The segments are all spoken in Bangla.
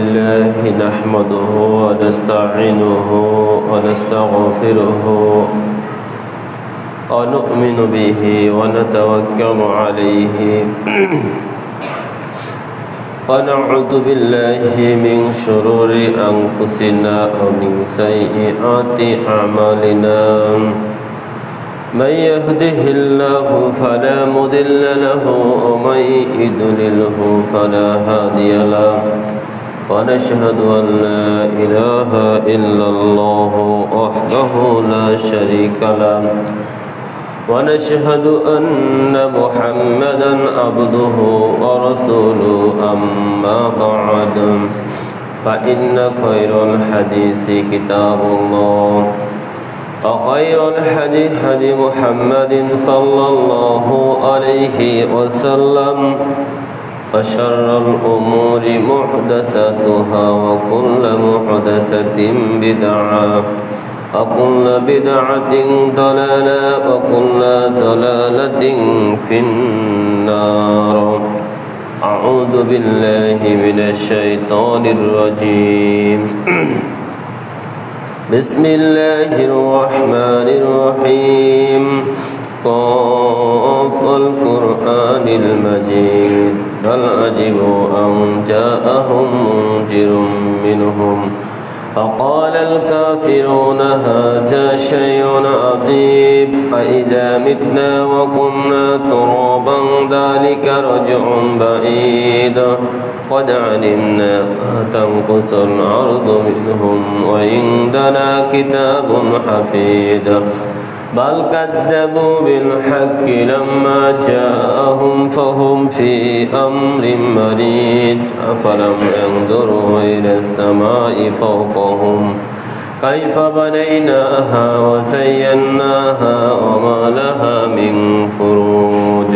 لله نحمده ونستعينه ونستغفره ونؤمن به ونتوكل عليه ونعوذ بالله من شرور أنفسنا ومن سيئات أعمالنا من يهده الله فلا مضل له ومن يضلله فلا هادي له ونشهد أن لا إله إلا الله وحده لا شريك له ونشهد أن محمدا عبده ورسوله أما بعد فإن خير الحديث كتاب الله وخير الحديث هدي محمد صلى الله عليه وسلم وشر الأمور محدثاتها وكل محدثة بدعة وكل بدعة ضلالة وكل ضلالة في النار أعوذ بالله من الشيطان الرجيم بسم الله الرحمن الرحيم قاف القرآن المجيد بل عجبوا أن جاءهم منذر منهم فقال الكافرون هذا شيء عظيم أإذا متنا وكنا ترابا ذلك رجع بعيد قد علمنا ما تنقص الأرض منهم وعندنا كتاب حفيظ بل كذبوا بالحق لما جاءهم فهم في أمر مريج أفلم ينظروا إلى السماء فوقهم كيف بنيناها وزيناها وما لها من فروج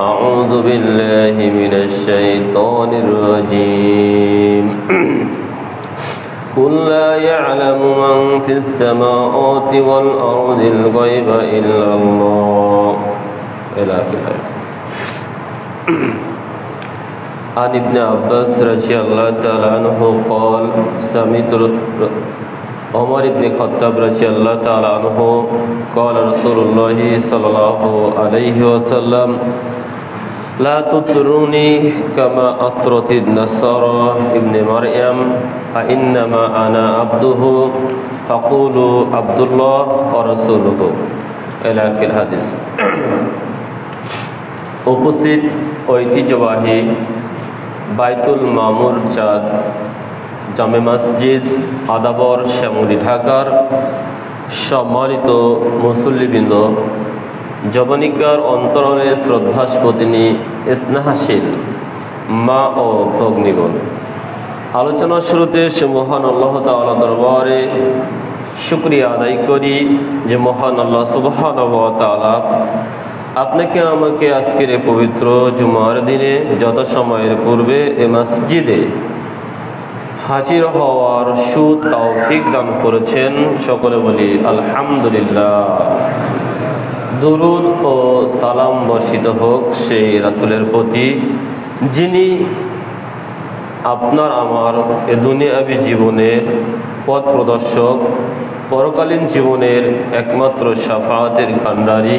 أعوذ بالله من الشيطان الرجيم قل لا يعلم من في السماوات والأرض الغيب إلا الله إلى آخره. عن ابن عباس رضي الله تعالى عنه قال سمعت عمر بن الخطاب رضي الله تعالى عنه قال رسول الله صلى الله عليه وسلم لا تطروني كما أطرت النصارى ابن مريم فإنما أنا عبده فقولوا عبد الله ورسوله إلى آخر الحديث. উপস্থিত ঐতিহ্যবাহী বাইতুল মামুর চাঁদ জামে মসজিদ আদাবর শ্যামলী ঢাকার সম্মানিত মুসল্লিবৃন্দ, যবনিকার অন্তরালে শ্রদ্ধাস্পদিনী স্নেহাশীল মা ও ভগ্নীগণ, আলোচনার শুরুতে সে মহান আল্লাহ তাআলা দরবারে শুকরিয়া আদায় করি যে মহান আল্লাহ সুবহানাহু ওয়া তাআলা আপনাকে আমাকে আজকের এই পবিত্র জুমার দিনে যথাসময়ের পূর্বে এ মসজিদে হাজির হওয়ার সুতৌফিক দান করেছেন। সকলে বলি আলহামদুলিল্লাহ। দুরূদ ও সালাম বর্ষিত হোক সেই রাসূলের প্রতি যিনি আপনার আমার এ দুনিয়াবী জীবনের পথ প্রদর্শক, পরকালীন জীবনের একমাত্র শাফাআতের কান্ডারি,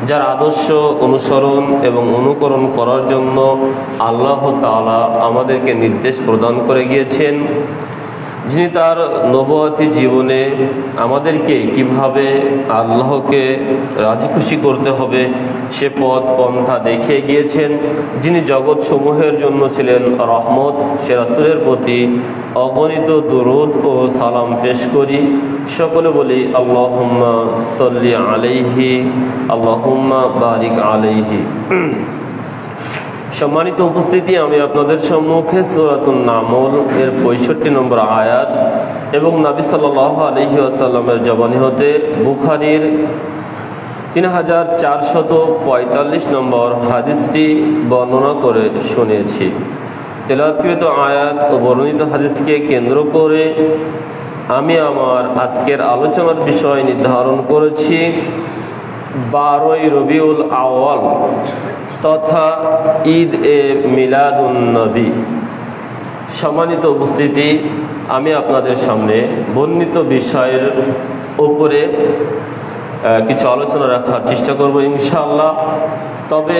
যার আদর্শ অনুসরণ এবং অনুকরণ করার জন্য আল্লাহ তাআলা আমাদেরকে নির্দেশ প্রদান করে গিয়েছেন, যিনি তার নবুয়তি জীবনে আমাদেরকে কিভাবে আল্লাহকে রাজি খুশি করতে হবে সে পথ পন্থা দেখিয়ে গিয়েছেন, যিনি জগৎ সমূহের জন্য ছিলেন রহমত, সে রাসূলের প্রতি অগণিত দুরূদ ও সালাম পেশ করি। সকলে বলি আল্লাহুম্মা সাল্লি আলাইহি আল্লাহুম্মা বারিক আলাইহি। সম্মানিত উপস্থিতি, আমি আপনাদের সম্মুখে সূরাতুন নামল এর 65 নম্বর আয়াত এবং নবী সাল্লাল্লাহু আলাইহি ওয়াসাল্লামের জবানি হতে বুখারীর 3445 নম্বর হাদিসটি বর্ণনা করে শুনিয়েছি। তেলাওয়াতকৃত আয়াত ও বর্ণিত হাদিসকে কেন্দ্র করে আমি আমার আজকের আলোচনার বিষয় নির্ধারণ করেছি 12ই রবিউল আউয়াল তথা ঈদ এ মিলাদুন নবী। সম্মানিত উপস্থিতি, আমি আপনাদের সামনে বর্ণিত বিষয়ের উপরে কিছু আলোচনা রাখার চেষ্টা করব ইনশাআল্লাহ। তবে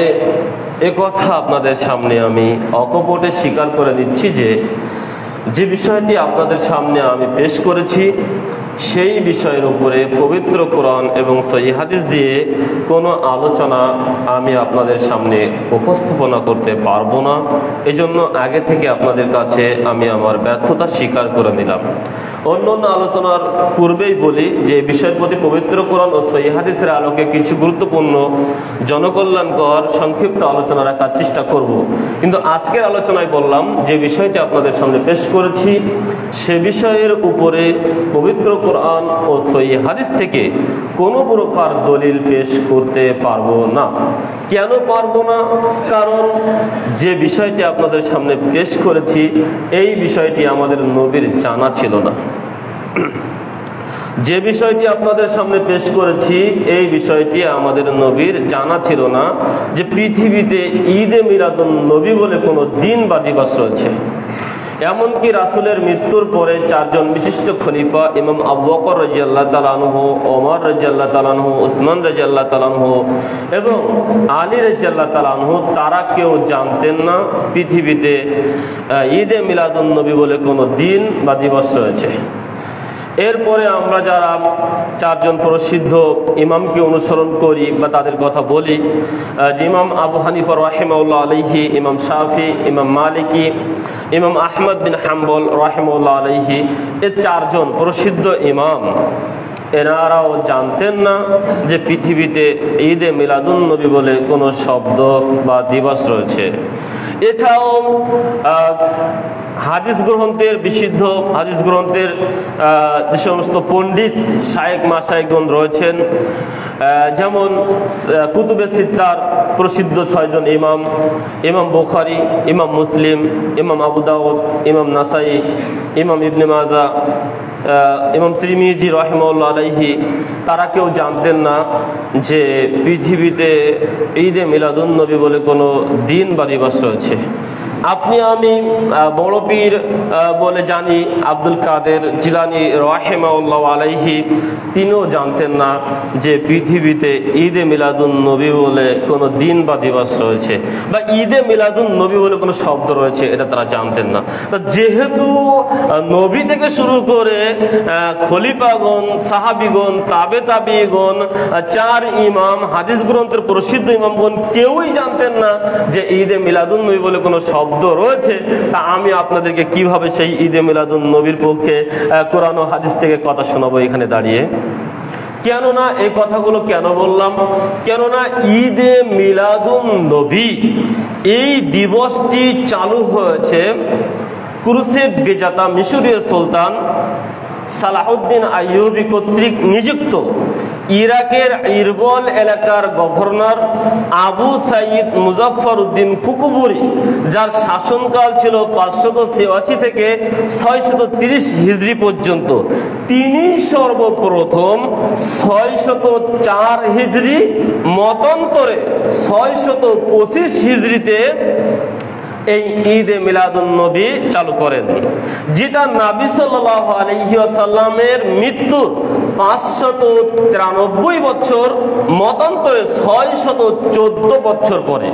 কথা আপনাদের সামনে আমি অকপটে স্বীকার করে দিচ্ছি যে বিষয়টি আপনাদের সামনে আমি পেশ করেছি সেই বিষয়ের উপরে পবিত্র কোরআন এবং সহিহ হাদিস দিয়ে কোনো আলোচনা আমি আপনাদের সামনে উপস্থাপনা করতে পারবো না। এজন্য আগে থেকে আপনাদের কাছে আমি আমার ব্যর্থতা স্বীকার করে নিলাম। অন্য আলোচনার পূর্বেই বলি যে বিষয়ের প্রতি পবিত্র কোরআন ও সহিহ হাদিসের আলোকে কিছু গুরুত্বপূর্ণ জনকল্যাণকর সংক্ষিপ্ত আলোচনা রাখার চেষ্টা করব। কিন্তু আজকের আলোচনায় বললাম যে বিষয়টি আপনাদের সামনে পেশ করেছি সে বিষয়ের উপরে পবিত্র কোরআন ও সহিহ হাদিস থেকে কোনো প্রকার দলিল পেশ করতে পারবো না। কেন পারবো না? কারণ যে বিষয়টি আপনাদের সামনে পেশ করেছি এই বিষয়টি আমাদের নবীর জানা ছিল না। যে বিষয়টি আপনাদের সামনে পেশ করেছি এই বিষয়টি আমাদের নবীর জানা ছিল না যে পৃথিবীতে ঈদে মিলাদুন নবী বলে কোনো দিন বা দিবস রয়েছে। এমনকি রাসূলের মৃত্যুর পরে চারজন বিশিষ্ট খলিফা ইমাম আবু বকর রাদিয়াল্লাহু তাআলা আনহু, ওমর রাদিয়াল্লাহু তাআলা আনহু, উসমান রাদিয়াল্লাহু তাআলা আনহু এবং আলী রাদিয়াল্লাহু তাআলা আনহু তারা কেউ জানতেন না পৃথিবীতে ঈদে মিলাদুন নবী বলে কোনো দিন বা দিবস রয়েছে। এরপরে আমরা যারা চারজন প্রসিদ্ধ ইমামকে অনুসরণ করি বা তাদের কথা বলি, যে ইমাম আবু হানিফা রাহিমাহুল্লাহ আলাইহি, ইমাম শাফি, ইমাম মালিকি, ইমাম আহমদ বিন হাম্বল রাহিমাহুল্লাহ আলাইহি, এই চারজন প্রসিদ্ধ ইমাম এনারাও জানতেন না যে পৃথিবীতে ঈদে মিলাদুন নবী বলে কোনো শব্দ বা দিবস রয়েছে। এছাড়াও হাদিস গ্রন্থের বিশুদ্ধ হাদিস গ্রন্থের যে সমস্ত পণ্ডিত শায়েখ মাশায়েখগণ রয়েছেন, যেমন কুতুবে সিত্তার প্রসিদ্ধ ছয়জন ইমাম, ইমাম বুখারী, ইমাম মুসলিম, ইমাম আবু দাউদ, ইমাম নাসাই, ইমাম ইবনে মাজাহ, ইমাম তিরমিজি রাহিমাহুল্লাহ আলাইহি, তারা কেউ জানতেন না যে পৃথিবীতে ঈদে মিলাদুন নবী বলে কোনো দিন বা দিবস রয়েছে। আপনি আমি বড় পীর বলে জানি আব্দুল কাদের জিলানী রাহিমাহুল্লাহ আলাইহি, তিনিও জানতেন না যে পৃথিবীতে ঈদে মিলাদুন নবী বলে কোনো দিন বা দিবস রয়েছে বা ঈদে মিলাদুন নবী বলে কোনো শব্দ রয়েছে, এটা তারা জানতেন না। যেহেতু নবী থেকে শুরু করে খলিফাগণ, সাহাবিগণ, তাবিঈগণ, চার ইমাম, হাদিস গ্রন্থের প্রসিদ্ধ ইমামগণ কেউই জানতেন না যে ঈদে মিলাদুন নবী বলে কোনো শব্দ রয়েছে, তা আমি আপনাদেরকে কিভাবে সেই ঈদে মিলাদুন নবীর পক্ষে কোরআন ও হাদিস থেকে কথা শোনাবো এখানে দাঁড়িয়ে? কেননা এই কথাগুলো কেন বললাম? কেননা ঈদে মিলাদুন নবী এই দিবসটি চালু হয়েছে ক্রুসেড বিজেতা মিশরীয় সুলতান সালাহউদ্দিন আইয়ুবী কর্তৃক নিযুক্ত ইরাকের ইরবল এলাকার গভর্নর আবু সাইদ মুজাফফর উদ্দিন কুকুবুরি, যার শাসনকাল ছিল 586 থেকে 630 হিজরি পর্যন্ত, তিনি সর্বপ্রথম 604 হিজরি মতান্তরে 625 হিজরিতে এই ঈদে মিলাদুন নবী চালু করেন, যেটা নবী সাল্লাল্লাহু আলাইহি ওয়াসাল্লামের মৃত্যুর 593 বছর মতান্তরে 614 বছর পরে।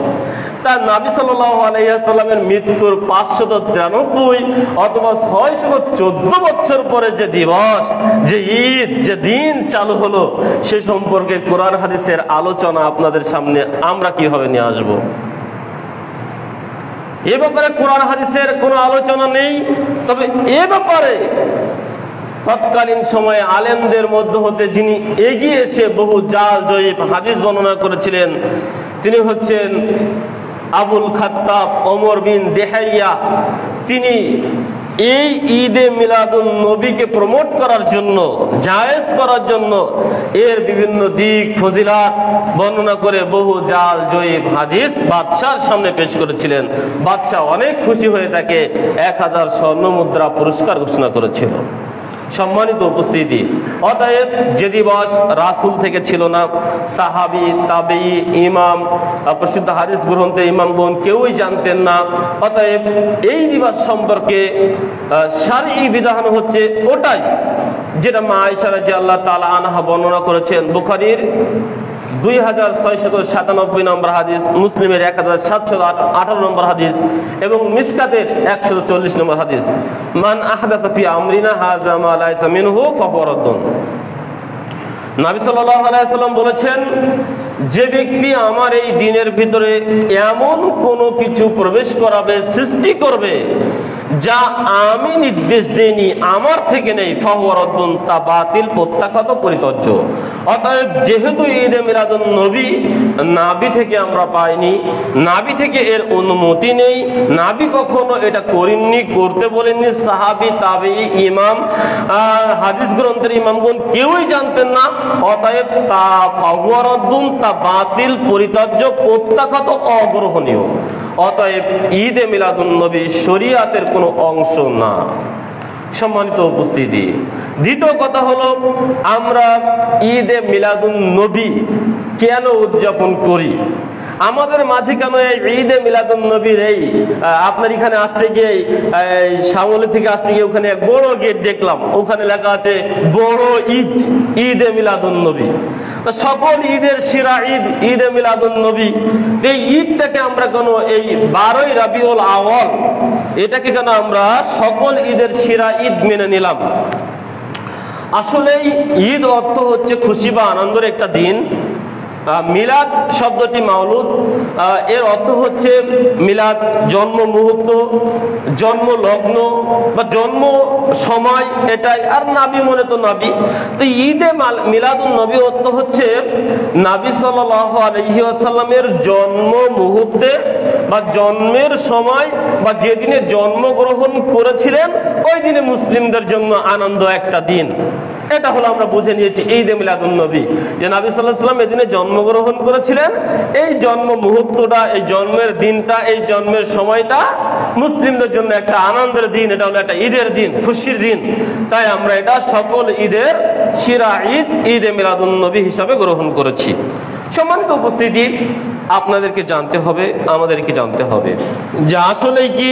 তা নবী সাল্লাল্লাহু আলাইহি ওয়াসাল্লামের মৃত্যুর 593 অথবা 614 বছর পরে যে দিবস, যে ঈদ, যে দিন চালু হলো, সে সম্পর্কে কোরআন হাদিসের আলোচনা আপনাদের সামনে আমরা কিভাবে নিয়ে আসবো? এ ব্যাপারে কোরআন হাদিসের কোনো আলোচনা নেই। তবে এ ব্যাপারে তৎকালীন সময়ে আলেমদের মধ্য হতে যিনি এগিয়ে এসে বহু জাল জয়ীব হাদিস বর্ণনা করেছিলেন তিনি হচ্ছেন আবুল খাত্তাব ওমর বিন দেহাইয়া। তিনি এই ঈদে মিলাদুন নবীকে প্রমোট করার জন্য, জায়েজ করার জন্য এর বিভিন্ন দিক ফজিলাত বর্ণনা করে বহু জাল জয়ীব হাদিস বাদশার সামনে পেশ করেছিলেন। বাদশাহ অনেক খুশি হয়ে তাকে 1000 স্বর্ণ মুদ্রা পুরস্কার ঘোষণা করেছিল। সম্মানিত উপস্থিতি, অতএব যে দিবস রাসূল থেকে ছিল না, সাহাবী, তাবেঈ, ইমাম, প্রসিদ্ধ হাদিস গ্রন্থে ইমামগণ কেউই জানতেন না। অতএব এই দিবস সম্পর্কে শারঈ বিধান হচ্ছে ওটাই যেটা মা আয়েশা রাদিয়াল্লাহু তাআলা আনহা বর্ণনা করেছেন। বুখারীর 2697 নম্বর হাদিস, মুসলিমের 1718 নম্বর হাদিস এবং মিশকাতের 140 নম্বর হাদিস, মান আহদাসা ফি আমরিনা হাযা মা লাইসা মিনহু ফাহুয়া রাদ্দুন। নবী সাল্লাল্লাহু আলাইহি ওয়াসাল্লাম বলেছেন, যে ব্যক্তি আমার এই দ্বীনের ভিতরে এমন কোনো কিছু প্রবেশ করাবে, সৃষ্টি করবে যা আমি নির্দেশ দেইনি, আমার থেকে নেই, ফাহুয়া রাদ্দুন, তা বাতিল, প্রত্যাখ্যাত, পরিত্যাজ্য। অতএব যেহেতু ঈদে মিলাদুন নবী নাবি থেকে আমরা পাইনি, নাবি থেকে এর অনুমতি নেই, নাবি কখনো এটা করেননি, করতে বলেননি, সাহাবী, তাবেঈ, ইমাম, হাদিস গ্রন্থের ইমামগণ কেউই জানতেন না। অতএব তা ফাহুয়া রাদ্দুন, তা বাতিল, পরিত্যাজ্য, প্রত্যাখ্যাত, অগ্রহণীয়। অতএব ঈদে মিলাদুন নবী শরীয়তের কোনো অংশ না। সম্মানিত উপস্থিতি, দ্বিতীয় কথা হলো, আমরা ঈদে মিলাদুন নবী কেন উদযাপন করি? আমাদের মাঝে কেন এই ঈদে মিলাদুন নবীর এই আপনার এখানে আসতে গিয়ে সামলে থেকে আসতে গিয়ে ওখানে এক বড় গেট দেখলাম, ওখানে লেখা আছে বড় ঈদ, ঈদে মিলাদুন নবী। তো সকল ঈদের সেরা ঈদ ঈদে মিলাদুন নবী। এই ঈদটাকে আমরা কেন এই 12ই রবিউল আউয়াল এটাকে কেন আমরা সকল ঈদের সেরা ঈদ মেনে নিলাম? আসলে ঈদ অর্থ হচ্ছে খুশি বা আনন্দের একটা দিন। মিলাদ শব্দটি মাউলুদ, এর অর্থ হচ্ছে মিলাদ, জন্ম মুহূর্ত, জন্ম লগ্ন বা জন্ম সময়, এটাই। আর নাবি মনে তো নাবি। তো ঈদে মিলাদুন নবী অর্থ হচ্ছে নবী সাল্লাল্লাহু আলাইহি ওয়াসাল্লামের জন্ম মুহূর্তে বা জন্মের সময় বা যেদিনে জন্মগ্রহণ করেছিলেন ওই দিনে মুসলিমদের জন্য আনন্দ একটা দিন। এটা হলো আমরা বুঝে নিয়েছি ঈদে মিলাদুন নবী, যে নবী সাল্লাল্লাহু আলাইহি ওয়াসাল্লাম এই দিনে জন্মগ্রহণ করেছিলেন। এই জন্ম মুহূর্তটা, এই জন্মের দিনটা, এই জন্মের সময়টা মুসলিমদের জন্য একটা আনন্দের দিন। এটা হলো একটা ঈদের দিন, খুশির দিন। তাই আমরা এটা সকল ঈদের সেরা ঈদ ঈদে মিলাদুন নবী হিসাবে গ্রহণ করেছি। সম্মানিত উপস্থিতি, আপনাদেরকে জানতে হবে, আমাদেরকে জানতে হবে যে আসলে কি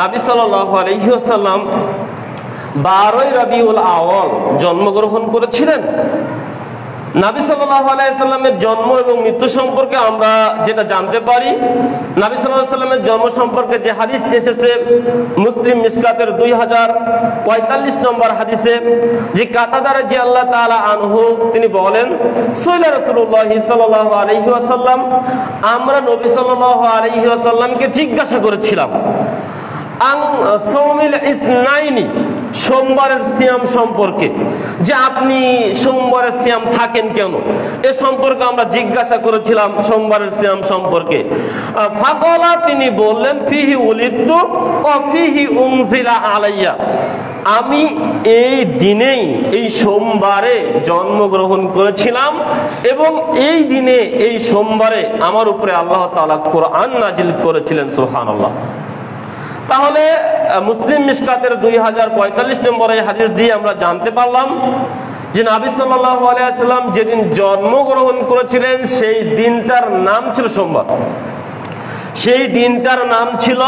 নবী সাল্লাল্লাহু আলাইহি ওয়াসাল্লাম 12ই রবিউল আউয়াল জন্মগ্রহণ করেছিলেন? নবী সাল্লাল্লাহু আলাইহি সাল্লামের জন্ম এবং মৃত্যু সম্পর্কে আমরা যেটা জানতে পারি, নবী সাল্লাল্লাহু আলাইহি সাল্লামের জন্ম সম্পর্কে যে হাদিস এসেছে মুসলিম মিশকাতের 2045 নম্বর হাদিসে, যে কাতাদা রাদিয়াল্লাহু তাআলা আনহু তিনি বলেন, সুইলা রাসূলুল্লাহ সাল্লাল্লাহু আলাইহি ওয়াসাল্লাম, আমরা নবী সাল্লাল্লাহু আলাইহি ওয়াসাল্লামকে জিজ্ঞাসা করেছিলাম সোমবারের সিয়াম সম্পর্কে, যে আপনি সোমবারের সিয়াম থাকেন কেন, এ সম্পর্কে আমরা জিজ্ঞাসা করেছিলাম সোমবারের সিয়াম সম্পর্কে। ফাকালা, তিনি বললেন, ফিহি উলিদতু ওয়া ফিহি উনজিলা আলাইয়া, আমি এই দিনেই, এই সোমবারে জন্মগ্রহণ করেছিলাম এবং এই দিনে, এই সোমবারে আমার উপরে আল্লাহ তাআলা কোরআন নাজিল করেছিলেন। সুবহানাল্লাহ। তাহলে মুসলিম মিশকাতের 2045 নম্বরে হাদিস দিয়ে আমরা জানতে পারলাম যে নবী সাল্লাল্লাহু আলাইহি ওয়াসাল্লাম যেদিন জন্মগ্রহণ করেছিলেন সেই দিনটার নাম ছিল সোমবার। সেই দিনটার নাম ছিল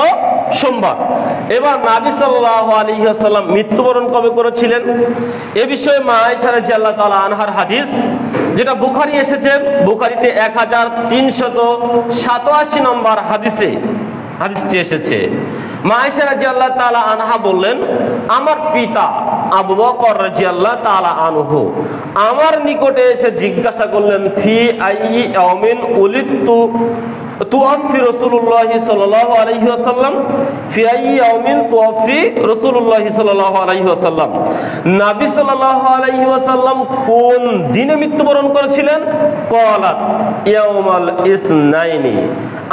সোমবার। এবার নবী সাল্লাল্লাহু আলাইহি ওয়াসাল্লাম মৃত্যুবরণ কবে করেছিলেন এ বিষয়ে মা আয়েশা রাদিয়াল্লাহু তাআলা আনহার হাদিস, যেটা বুখারী এসেছে, বুখারীতে 1387 নম্বর হাদিসটি এসেছে। মা আয়েশা রাদিয়াল্লাহু তাআলা আনহা বললেন, আমার পিতা আবু বকর রাদিয়াল্লাহু তাআলা আনহু আমার নিকটে এসে জিজ্ঞাসা করলেন, ফি আইয়ি ইয়াউমিন উলিদতু তুওয়াফি রাসূলুল্লাহ সাল্লাল্লাহু আলাইহি ওয়াসাল্লাম, ফি আইয়ি ইয়াউমিন তুওয়াফি রাসূলুল্লাহ সাল্লাল্লাহু আলাইহি ওয়াসাল্লাম, নবী সাল্লাল্লাহু আলাইহি ওয়াসাল্লাম কোন দিনে মৃত্যুবরণ করেছিলেন? ক্বালাত ইয়াউমাল ইসনাইনি,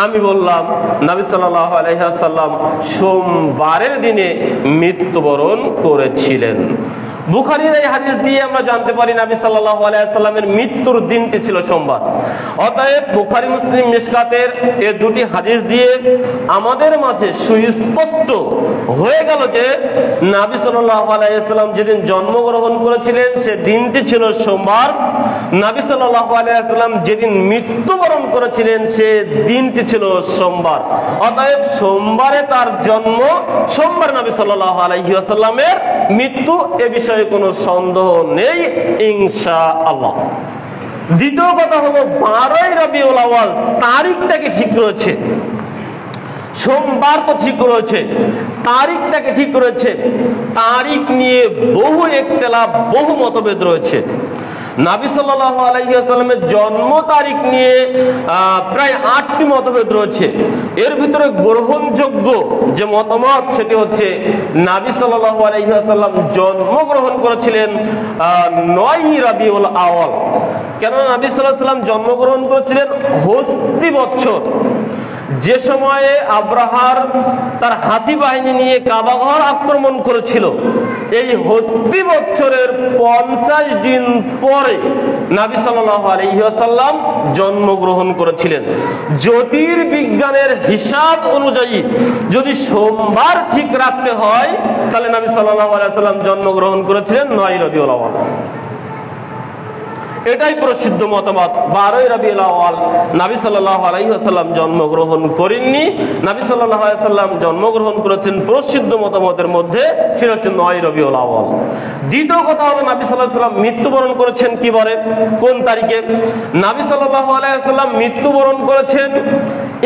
আমি বললাম নবী সাল্লাল্লাহু আলাইহি ওয়াসাল্লাম সোমবারের দিনে মৃত্যুবরণ করেছিলেন। বুখারীর এই হাদিস দিয়ে আমরা জানতে পারি নবী সাল্লাল্লাহু আলাইহি ওয়াসাল্লামের মৃত্যুর দিনটি ছিল সোমবার। অতএব বুখারী মুসলিম মিশকাতের এই দুটি হাদিস দিয়ে আমাদের মাঝে সুস্পষ্ট হয়ে গেল যে নবী সাল্লাল্লাহু আলাইহি ওয়াসাল্লাম যেদিন জন্মগ্রহণ করেছিলেন সে দিনটি ছিল সোমবার। নবী সাল্লাল্লাহু আলাইহি ওয়াসাল্লাম যেদিন মৃত্যুবরণ করেছিলেন সে দিনটি ছিল সোমবার। অতএব সোমবারে তার জন্ম, সোমবার নবী সাল্লাল্লাহু আলাইহি ওয়াসাল্লামের মৃত্যু, এ বিষয়ে কোনো সন্দেহ নেই ইনশাআল্লাহ। দ্বিতীয় কথা হলো 12ই রবিউল আউয়াল তারিখটাকে ঠিক রয়েছে। সোমবার তো ঠিক রয়েছে, তারিখটাকে ঠিক রয়েছে। তারিখ নিয়ে বহু ইখতিলাফ, বহু মতভেদ রয়েছে। নবী সাল্লাল্লাহু আলাইহি ওয়াসাল্লামের জন্ম তারিখ নিয়ে প্রায় 8টি মতভেদ রয়েছে। এর ভিতরে গ্রহণযোগ্য যে মতামত সেটি হচ্ছে নবী সাল্লাল্লাহু আলাইহি ওয়াসাল্লাম জন্মগ্রহণ করেছিলেন 9ই রবিউল আউয়াল। কেন নবী সাল্লাল্লাহু আলাইহি ওয়াসাল্লাম জন্মগ্রহণ করেছিলেন হস্তি বছর, যে সময়ে আব্রাহার তার হাতি বাহিনী নিয়ে কাবাঘর আক্রমণ করেছিল। এই হস্তি বছরের 50 দিন পরে নবী সাল্লাল্লাহু আলাইহি ওয়াসাল্লাম জন্মগ্রহণ করেছিলেন। জ্যোতির্বিজ্ঞানের হিসাব অনুযায়ী যদি সোমবার ঠিক রাখতে হয় তাহলে নবী সাল্লাল্লাহু আলাইহি ওয়াসাল্লাম জন্মগ্রহণ করেছিলেন 9ই রবিউল আউয়াল। এটাই প্রসিদ্ধ মতামত। 12ই রবিউল আউয়াল নবী সাল্লাল্লাহু আলাইহি ওয়াসাল্লাম জন্মগ্রহণ করেননি, নবী সাল্লাল্লাহু আলাইহি ওয়াসাল্লাম জন্মগ্রহণ করেছেন প্রসিদ্ধ মতামতের মধ্যে সেটা হচ্ছে 9ই রবিউল আউয়াল। দ্বিতীয় কথা হলো নবী সাল্লাল্লাহু আলাইহি ওয়াসাল্লাম মৃত্যুবরণ করেছেন কি বারে, কোন তারিখে? নবী সাল্লাল্লাহু আলাইহি ওয়াসাল্লাম মৃত্যুবরণ করেছেন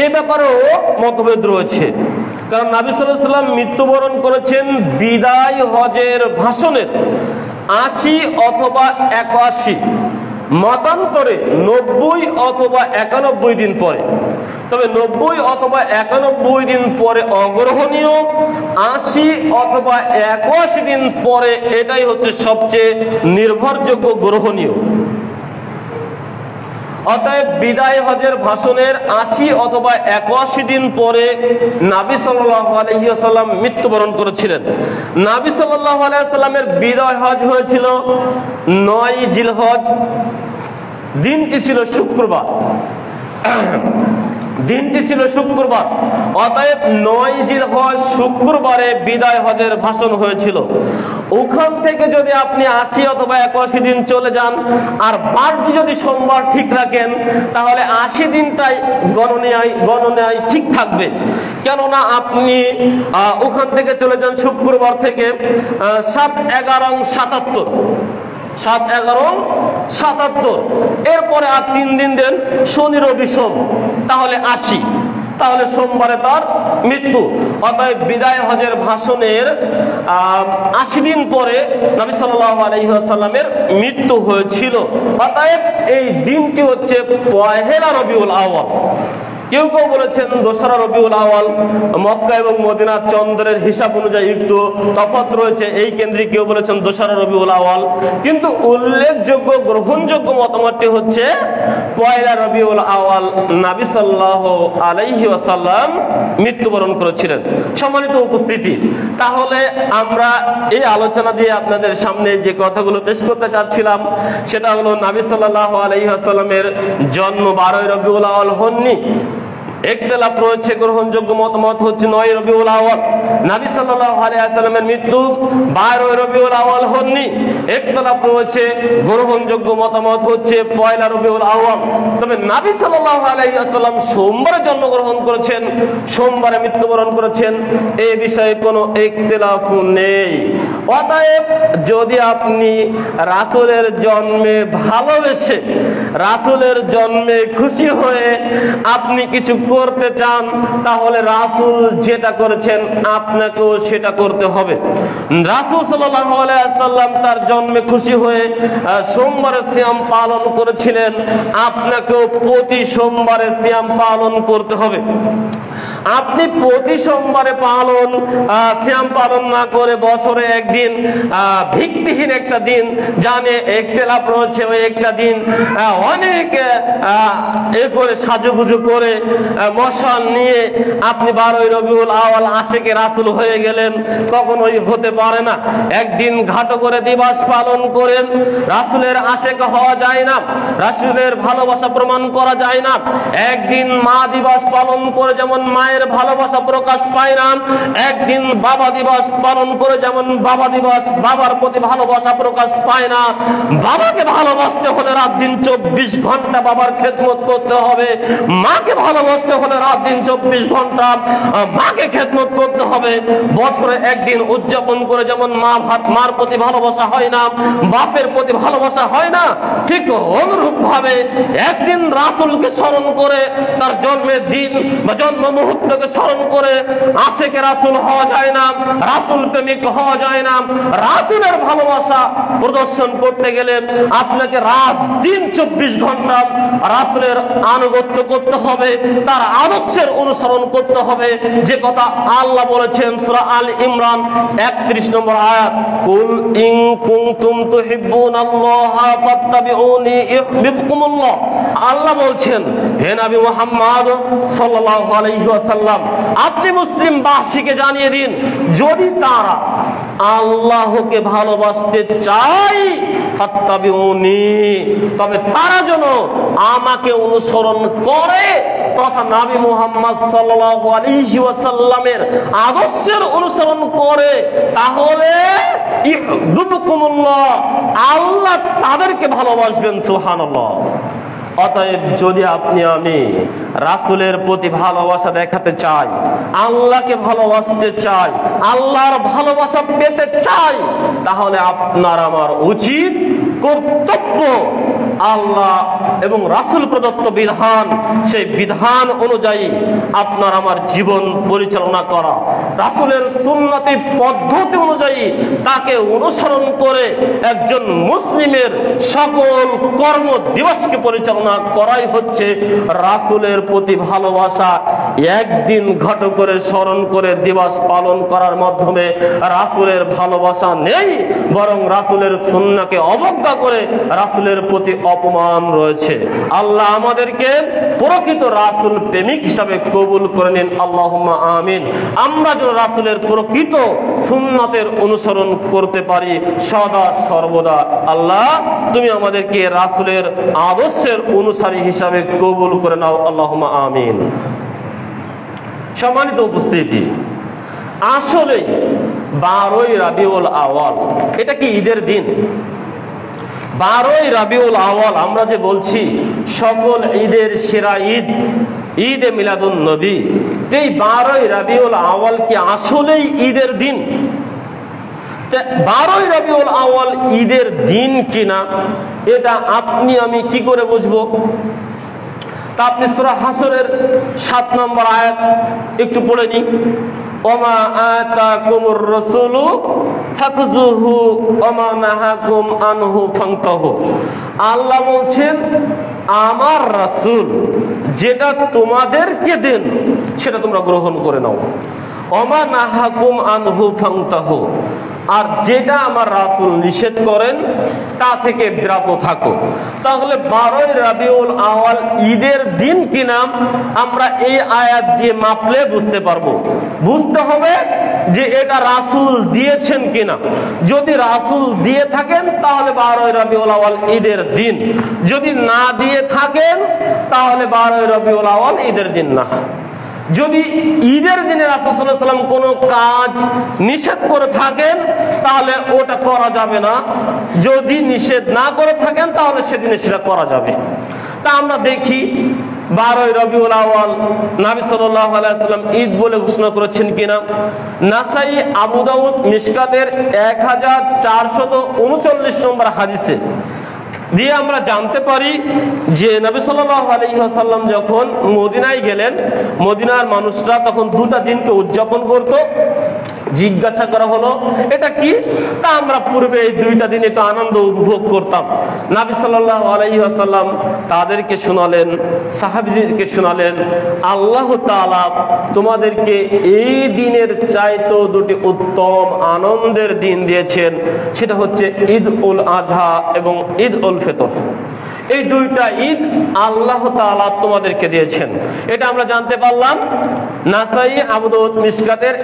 এ ব্যাপারেও মতভেদ রয়েছে। কারণ নবী সাল্লাল্লাহু আলাইহি ওয়াসাল্লাম মৃত্যুবরণ করেছেন বিদায় হজের ভাষণের 80 অথবা 81, মতান্তরে 90 অথবা 91 দিন পরে। তবে 90 অথবা 91 দিন পরে অগ্রহণীয়, 80 অথবা 81 দিন পরে এটাই হচ্ছে সবচেয়ে নির্ভরযোগ্য গ্রহণীয়। অতএব বিদায় হজের ভাষণের 80 অথবা 81 দিন পরে নবী সাল্লাল্লাহু আলাইহি ওয়াসাল্লাম মৃত্যুবরণ করেছিলেন। নবী সাল্লাল্লাহু আলাইহি ওয়াসাল্লামের বিদায় হজ হয়েছিল 9ই জিলহজ, দিনটি ছিল শুক্রবার। দিনটি ছিল শুক্রবার। অতএব 9ই জিলহজ শুক্রবারে বিদায় হজের ভাষণ হয়েছিল। ওখান থেকে যদি আপনি 80 অথবা 81 দিন চলে যান আর বারটি যদি সোমবার ঠিক রাখেন তাহলে 80 দিনটাই গণনায় ঠিক থাকবে। কেননা আপনি ওখান থেকে চলে যান শুক্রবার থেকে 7, 11, 77, 7, 11, 77, এরপরে আর 3 দিন দেন শনি রবি সোম, তাহলে 80, তাহলে সোমবারে তার মৃত্যু। অতএব বিদায় হজের ভাষণের 80 দিন পরে নবী সাল্লাল্লাহু আলাইহি ওয়াসাল্লামের মৃত্যু হয়েছিল। অতএব এই দিনটি হচ্ছে 1লা রবিউল আউয়াল। কেউ কেউ বলেছেন 2রা রবিউল আউয়াল। মক্কা এবং মদিনার চন্দ্রের হিসাব অনুযায়ী একটু তফাৎ রয়েছে, এই কেন্দ্রে কেউ বলেছেন 2রা রবিউল আউয়াল। কিন্তু উল্লেখযোগ্য গ্রহণযোগ্য মতামতটি হচ্ছে 1লা রবিউল আউয়াল নবী সাল্লাল্লাহু আলাইহি ওয়াসাল্লাম মৃত্যুবরণ করেছিলেন। সম্মানিত উপস্থিতি, তাহলে আমরা এই আলোচনা দিয়ে আপনাদের সামনে যে কথাগুলো পেশ করতে চাচ্ছিলাম সেটা হলো নবী সাল্লাল্লাহু আলাইহি ওয়াসাল্লামের জন্ম 12ই রবিউল আউয়াল হননি। ইখতিলাফ রয়েছে, গ্রহণযোগ্য মতামত হচ্ছে 9ই রবিউল আউয়াল। নবী সাল্লাল্লাহু আলাইহি ওয়াসাল্লামের মৃত্যু 12ই রবিউল আউয়াল হননি। ইখতিলাফ রয়েছে, গ্রহণযোগ্য মতামত হচ্ছে 1লা রবিউল আউয়াল। তবে নবী সাল্লাল্লাহু আলাইহি ওয়াসাল্লাম সোমবারে জন্মগ্রহণ করেছেন, সোমবারে মৃত্যুবরণ করেছেন, এই বিষয়ে কোনো ইখতিলাফ নেই। অতএব যদি আপনি রাসূলের জন্মে ভালোবেসে, রাসূলের জন্মে খুশি হয়ে আপনি কিছু করতে চান তাহলে রাসূল যেটা করেছেন আপনাকেও সেটা করতে হবে। রাসূল সাল্লাল্লাহু আলাইহি ওয়াসাল্লাম তার জন্মে খুশি হয়ে সোমবারে সিয়াম পালন করেছিলেন, আপনাকেও প্রতি সোমবারে সিয়াম পালন করতে হবে। আপনি প্রতি সোমবারে সিয়াম পালন না করে বছরে একদিন ভিত্তিহীন একটা দিন জানে ইখতিলাফ রয়েছে, ওই একটা দিন অনেক করে সাজুগুজু করে মশাল নিয়ে আপনি 12ই রবিউল আউয়াল আশিকে রাসূল হয়ে গেলেন, কখনোই হতে পারে না। একদিন ঘাটো করে দিবস পালন করেন, রাসূলের আশিক হওয়া যায় না, রাসূলের ভালোবাসা প্রমাণ করা যায় না। একদিন মা দিবস পালন করে যেমন মায়ের ভালোবাসা প্রকাশ পায় না, একদিন বাবা দিবস পালন করে যেমন বাবার প্রতি ভালোবাসা প্রকাশ পায় না। বাবাকে ভালোবাসতে হলে রাত দিন 24 ঘন্টা বাবার খেদমত করতে হবে, মাকে ভালোবাসতে হলে রাত দিন 24 ঘন্টা মাকে খেদমত করতে হবে। বছরে একদিন উদযাপন করে যেমন মার প্রতি ভালোবাসা হয় না, বাপের প্রতি ভালোবাসা হয় না, ঠিক অনুরূপ ভাবে একদিন রাসূলকে স্মরণ করে তার জন্মের দিন বা জন্ম মুহূর্তকে স্মরণ করে আশিকে রাসূল হওয়া যায় না, রাসূল প্রেমিক হওয়া যায় না। রাসূলের ভালোবাসা প্রদর্শন করতে গেলে আপনাকে রাত দিন 24 ঘন্টা রাসূলের আনুগত্য করতে হবে, তার আদর্শের অনুসরণ করতে হবে। যে কথা আল্লাহ বলেছেন সূরা আল ইমরান 31 নম্বর আয়াত, কুল ইন কুনতুম তুহিব্বুনাল্লাহা ফাত্তাবিউনি ইউহিব্বুকুমুল্লাহ। আল্লাহ বলছেন, হে নবী মুহাম্মদ সাল্লাল্লাহু আলাইহি ওয়াসাল্লাম, আপনি মুসলিমবাসীকে জানিয়ে দিন, যদি তারা আল্লাহকে ভালোবাসতে চায় ফাত্তাবিউনি, তবে তারা যেন আমাকে অনুসরণ করে তথা নবী মুহাম্মদ সাল্লাল্লাহু আলাইহি ওয়াসাল্লামের আদর্শের অনুসরণ করে, তাহলে ইউহিব্বুকুমুল্লাহ, আল্লাহ তাদেরকে ভালোবাসবেন। সুবহানাল্লাহ। অতএব যদি আপনি আমি রাসূলের প্রতি ভালোবাসা দেখাতে চাই, আল্লাহকে ভালোবাসতে চাই, আল্লাহর ভালোবাসা পেতে চাই, তাহলে আপনার আমার উচিত কর্তব্য আল্লাহ এবং রাসূল প্রদত্ত বিধান, সেই বিধান অনুযায়ী আপনার আমার জীবন পরিচালনা করা, রাসূলের সুন্নতি পদ্ধতি অনুযায়ী তাকে অনুসরণ করে একজন মুসলিমের সকল কর্ম দিবসকে পরিচালনা করাই হচ্ছে রাসূলের প্রতি ভালোবাসা। একদিন ঘটো করে স্মরণ করে দিবস পালন করার মাধ্যমে রাসূলের ভালোবাসা নেই, বরং রাসূলের সুন্নাহকে অবজ্ঞা করে রাসূলের প্রতি অপমান রয়েছে। আল্লাহ আমাদেরকে প্রকৃত রাসূল প্রেমিক হিসাবে কবুল করে নিন, আল্লাহুম্মা আমিন। আমরা যেন রাসূলের প্রকৃত সুন্নতের অনুসরণ করতে পারি সদা সর্বদা। আল্লাহ তুমি আমাদেরকে রাসূলের আদর্শের অনুসারী হিসাবে কবুল করে নাও, আল্লাহুম্মা আমিন। সম্মানিত উপস্থিতি, আসলে 12ই রবিউল আউয়াল এটা কি ঈদের দিন? 12ই রবিউল আউয়াল আমরা যে বলছি সকল ঈদের সেরা ঈদ, ঈদে মিলাদুন নবী, এই 12ই রবিউল আউয়াল কি আসলেই ঈদের দিন? 12ই রবিউল আউয়াল ঈদের দিন কিনা এটা আপনি আমি কি করে বুঝবো? তা আপনি সূরা হাসরের 7 নম্বর আয়াত একটু পড়ে নিন। ওমা আতাকুমুর রাসূলু ফাখযুহু ওমা নাহাকুম আনহু ফান্তাহু। আল্লাহ বলছেন, আমার রাসূল যেটা তোমাদেরকে দেন সেটা তোমরা গ্রহণ করে নাও। ওমা নাহাকুম আনহু ফান্তাহু, আর যেটা আমার রাসূল নিষেধ করেন তা থেকে বিরত থাকো। তাহলে 12ই রবিউল আউয়াল ঈদের দিন কিনা আমরা এই আয়াত দিয়ে মাপলে বুঝতে পারবো। বুঝতে হবে যে এটা রাসূল দিয়েছেন কিনা। যদি রাসূল দিয়ে থাকেন তাহলে 12ই রবিউল আউয়াল ঈদের দিন, যদি না দিয়ে থাকেন তাহলে 12ই রবিউল আউয়াল ঈদের দিন না। যদি ঈদের দিনে রাসূল সাল্লাল্লাহু আলাইহি ওয়াসাল্লাম কোনো কাজ নিষেধ করে থাকেন তাহলে ওটা করা যাবে না, যদি নিষেধ না করে থাকেন তাহলে সেদিনে সেটা করা যাবে। তা আমরা দেখি 12ই রবিউল আউয়াল নবী সাল্লাল্লাহু আলাইহি ওয়াসাল্লাম ঈদ বলে ঘোষণা করেছেন কিনা। নাসাই, আবু দাউদ, মিশকাতের 1439 নম্বর হাদিসে দিয়ে আমরা জানতে পারি যে নবী সাল্লাল্লাহু আলাইহি ওয়াসাল্লাম যখন মদিনায় গেলেন, মদিনার মানুষরা তখন দুটা দিনকে উদযাপন করত। জিজ্ঞাসা করা হলো এটা কি? তা আমরা পূর্বে এই দুইটা দিন একটু আনন্দ উপভোগ করতাম। নবী সাল্লাল্লাহু আলাইহি ওয়াসাল্লাম তাদেরকে শোনালেন, সাহাবীদেরকে শোনালেন, আল্লাহ তাআলা তোমাদেরকে এই দিনের চাইতেও দুটি উত্তম আনন্দের দিন দিয়েছেন, সেটা হচ্ছে ঈদ উল আজহা এবং ঈদ উল ফিতর। এই দুইটা ঈদ আল্লাহ তাআলা তোমাদেরকে দিয়েছেন, এটা আমরা জানতে পারলাম নাসাই, আবু দাউদ, মিশকাতের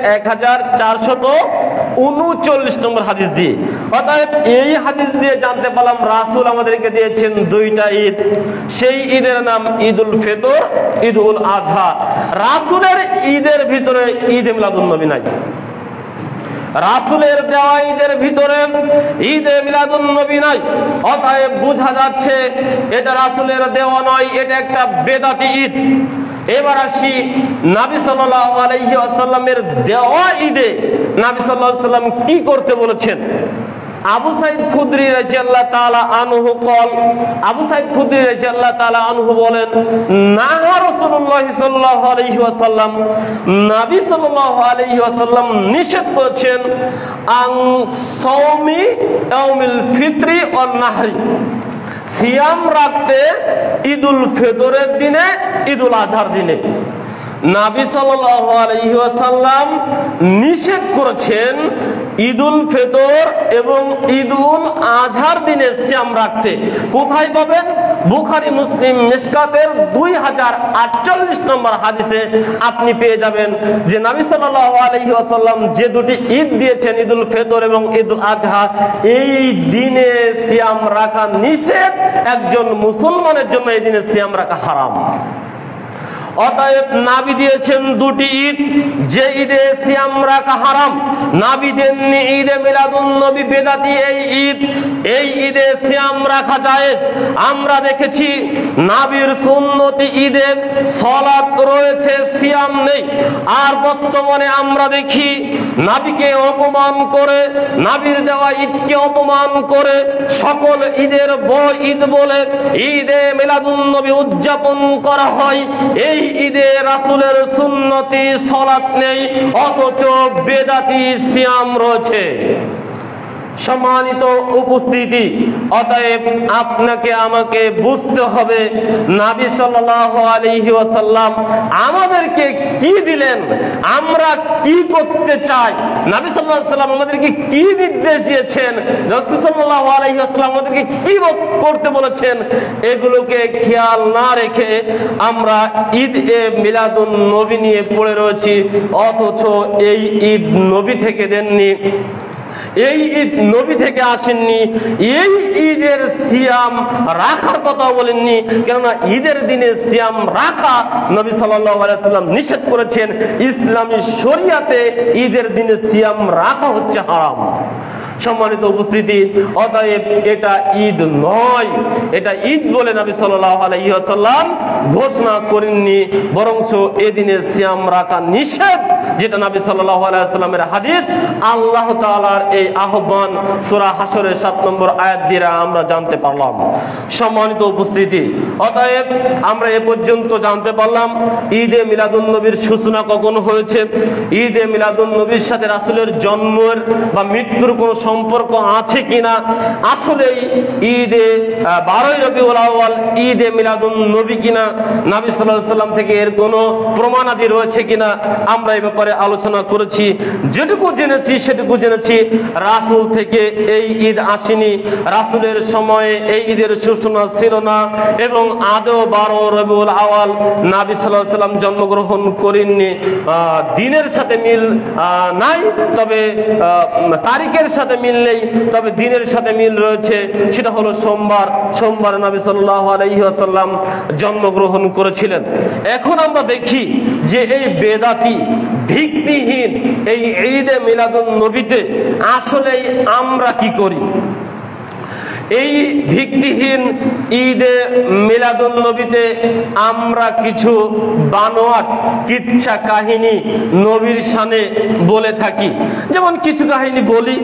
1439 নম্বর হাদিস দিয়ে। অর্থাৎ এই হাদিস দিয়ে জানতে পারলাম রাসূল আমাদেরকে দিয়েছেন দুইটা ঈদ। সেই ঈদের নাম ঈদ উল ফিতর, ঈদ উল আজহা। রাসূলের ঈদের ভিতরে ঈদ মিলাদুন নবী নাই। রাসূলের দেওয়া ঈদের ভিতরে ঈদে মিলাদুন নবী নাই। অতএব বোঝা যাচ্ছে এটা রাসূলের দেওয়া নয়, এটা একটা বেদাতি ঈদ। এবার আসি নবী সাল্লাল্লাহু আলাইহি ওয়াসাল্লামের দেওয়া ঈদে নবী সাল্লাল্লাহু আলাইহি ওয়াসাল্লাম কি করতে বলেছেন। আবু সাঈদ খুদরি রাদিয়াল্লাহু তাআলা আনহু قال, আবু সাঈদ খুদরি রাদিয়াল্লাহু তাআলা আনহু বলেন, নাহা রাসূলুল্লাহ সাল্লাল্লাহু আলাইহি ওয়াসাল্লাম, নবী সাল্লাল্লাহু আলাইহি ওয়াসাল্লাম নিষেধ করেছেন আন সাওমি ইয়াউমিল ফিতরি ওয়ান নাহরি, সিয়াম রাখতে ঈদুল ফিতরের দিনে, ঈদুল আজহার দিনে। নবী সাল্লাল্লাহু আলাইহি ওয়াসাল্লাম নিষেধ করেছেন ঈদুল ফিতর এবং ঈদুল আজহার দিনে সিয়াম রাখতে। কোথায় পাবেন? বুখারী, মুসলিম, মিশকাতের 2048 নম্বর হাদিসে আপনি পেয়ে যাবেন যে নবী সাল্লাল্লাহু আলাইহি ওয়াসাল্লাম যে দুটি ঈদ দিয়েছেন, ঈদুল ফিতর এবং ঈদুল আজহা, এই দিনে সিয়াম রাখা নিষেধ। একজন মুসলমানের জন্য এই দিনে সিয়াম রাখা হারাম। অতএব নবী দিয়েছেন দুটি ঈদ, যে ঈদে সিয়াম রাখা হারাম। নবী দেননি ঈদে মিলাদুন নবী বেদাতি এই ঈদ, এই ঈদে সিয়াম রাখা জায়েজ। আমরা দেখেছি নবীর সুন্নতি ঈদে সালাত রয়েছে, সিয়াম নেই। আর বর্তমানে আমরা দেখি নবীকে অপমান করে, নবীর দেওয়া ঈদকে অপমান করে সকল ঈদের বড় ঈদ বলে ঈদে মিলাদুন নবী উদযাপন করা হয়। এই ঈদে রাসূলের সুন্নতি সালাত নেই, অথচ বেদাতি সিয়াম রয়েছে। সম্মানিত উপস্থিতি, অতএব আপনাকে আমাকে বুঝতে হবে নবী সাল্লাল্লাহু আলাইহি ওয়াসাল্লাম আমাদেরকে কি দিলেন, আমরা কি করতে চাই, নবী সাল্লাল্লাহু আলাইহি ওয়াসাল্লাম আমাদেরকে কি নির্দেশ দিয়েছেন, রাসূল সাল্লাল্লাহু আলাইহি ওয়াসাল্লাম আমাদেরকে কি করতে বলেছেন, এগুলোকে খেয়াল না রেখে আমরা ঈদ এ মিলাদুন নবী নিয়ে পড়ে রয়েছি। অথচ এই ঈদ নবী থেকে দেননি, এই ঈদ নবী থেকে আসেননি, এই ঈদের সিয়াম রাখার কথা বলেননি। কেননা ঈদের দিনে সিয়াম রাখা নবী সাল্লাল্লাহু আলাইহি ওয়াসাল্লাম নিষেধ করেছেন। ইসলামী শরিয়াতে ঈদের দিনে সিয়াম রাখা হচ্ছে হারাম। সম্মানিত উপস্থিতি, অতএব এটা ঈদ নয়, এটা ঈদ বলে নবী সাল্লাল্লাহু আলাইহি ওয়াসাল্লাম ঘোষণা করেননি, বরঞ্চ এদিনে সিয়াম রাখা নিষেধ, যেটা নবী সাল্লাল্লাহু আলাইহি ওয়াসাল্লামের হাদিস। আল্লাহ তাআলার এই আহ্বান সূরা হাশরের 7 নম্বর আয়াত দিয়ে আমরা জানতে পারলাম। সম্মানিত উপস্থিতি, অতএব আমরা এ পর্যন্ত জানতে পারলাম ঈদে মিলাদুন নবীর সূচনা কখন হয়েছে, ঈদে মিলাদুন নবীর সাথে রাসূলের জন্মের বা মৃত্যুর কোনো সম্পর্ক আছে কিনা, আসলেই ঈদে 12 রবিউল আউয়াল ঈদে মিলাদুন নবী কিনা, নবী সাল্লাল্লাহু আলাইহি ওয়াসাল্লাম থেকে এর কোনো প্রমাণাদি রয়েছে কিনা, আমরা এই ব্যাপারে আলোচনা করেছি। যেটুকু জেনেছি সেটুকু জেনেছি, রাসূল থেকে এই ঈদ আসেনি, রাসূলের সময়ে এই ঈদের সূচনা ছিল না, এবং আদৌ 12 রবিউল আউয়াল নবী সাল্লাল্লাহু আলাইহি ওয়াসাল্লাম জন্মগ্রহণ করেননি। দিনের সাথে মিল নাই, তবে তারিখের সাথে মিল নেই, তবে দিনের সাথে মিল রয়েছে, সেটা হলো সোমবার। সোমবার নবী সাল্লাল্লাহু আলাইহি ওয়াসাল্লাম জন্মগ্রহণ করেছিলেন। এখন আমরা দেখি যে এই বেদাতি ভিত্তিহীন এই ঈদে মিলাদুন নবীতে আসলে আমরা কি করি। এই ভিত্তিহীন ঈদে মিলাদুন নবীতে আমরা কিছু বানোয়াট কিচ্ছা কাহিনী নবীর শানে বলে থাকি। যেমন কিছু কাহিনী বলি,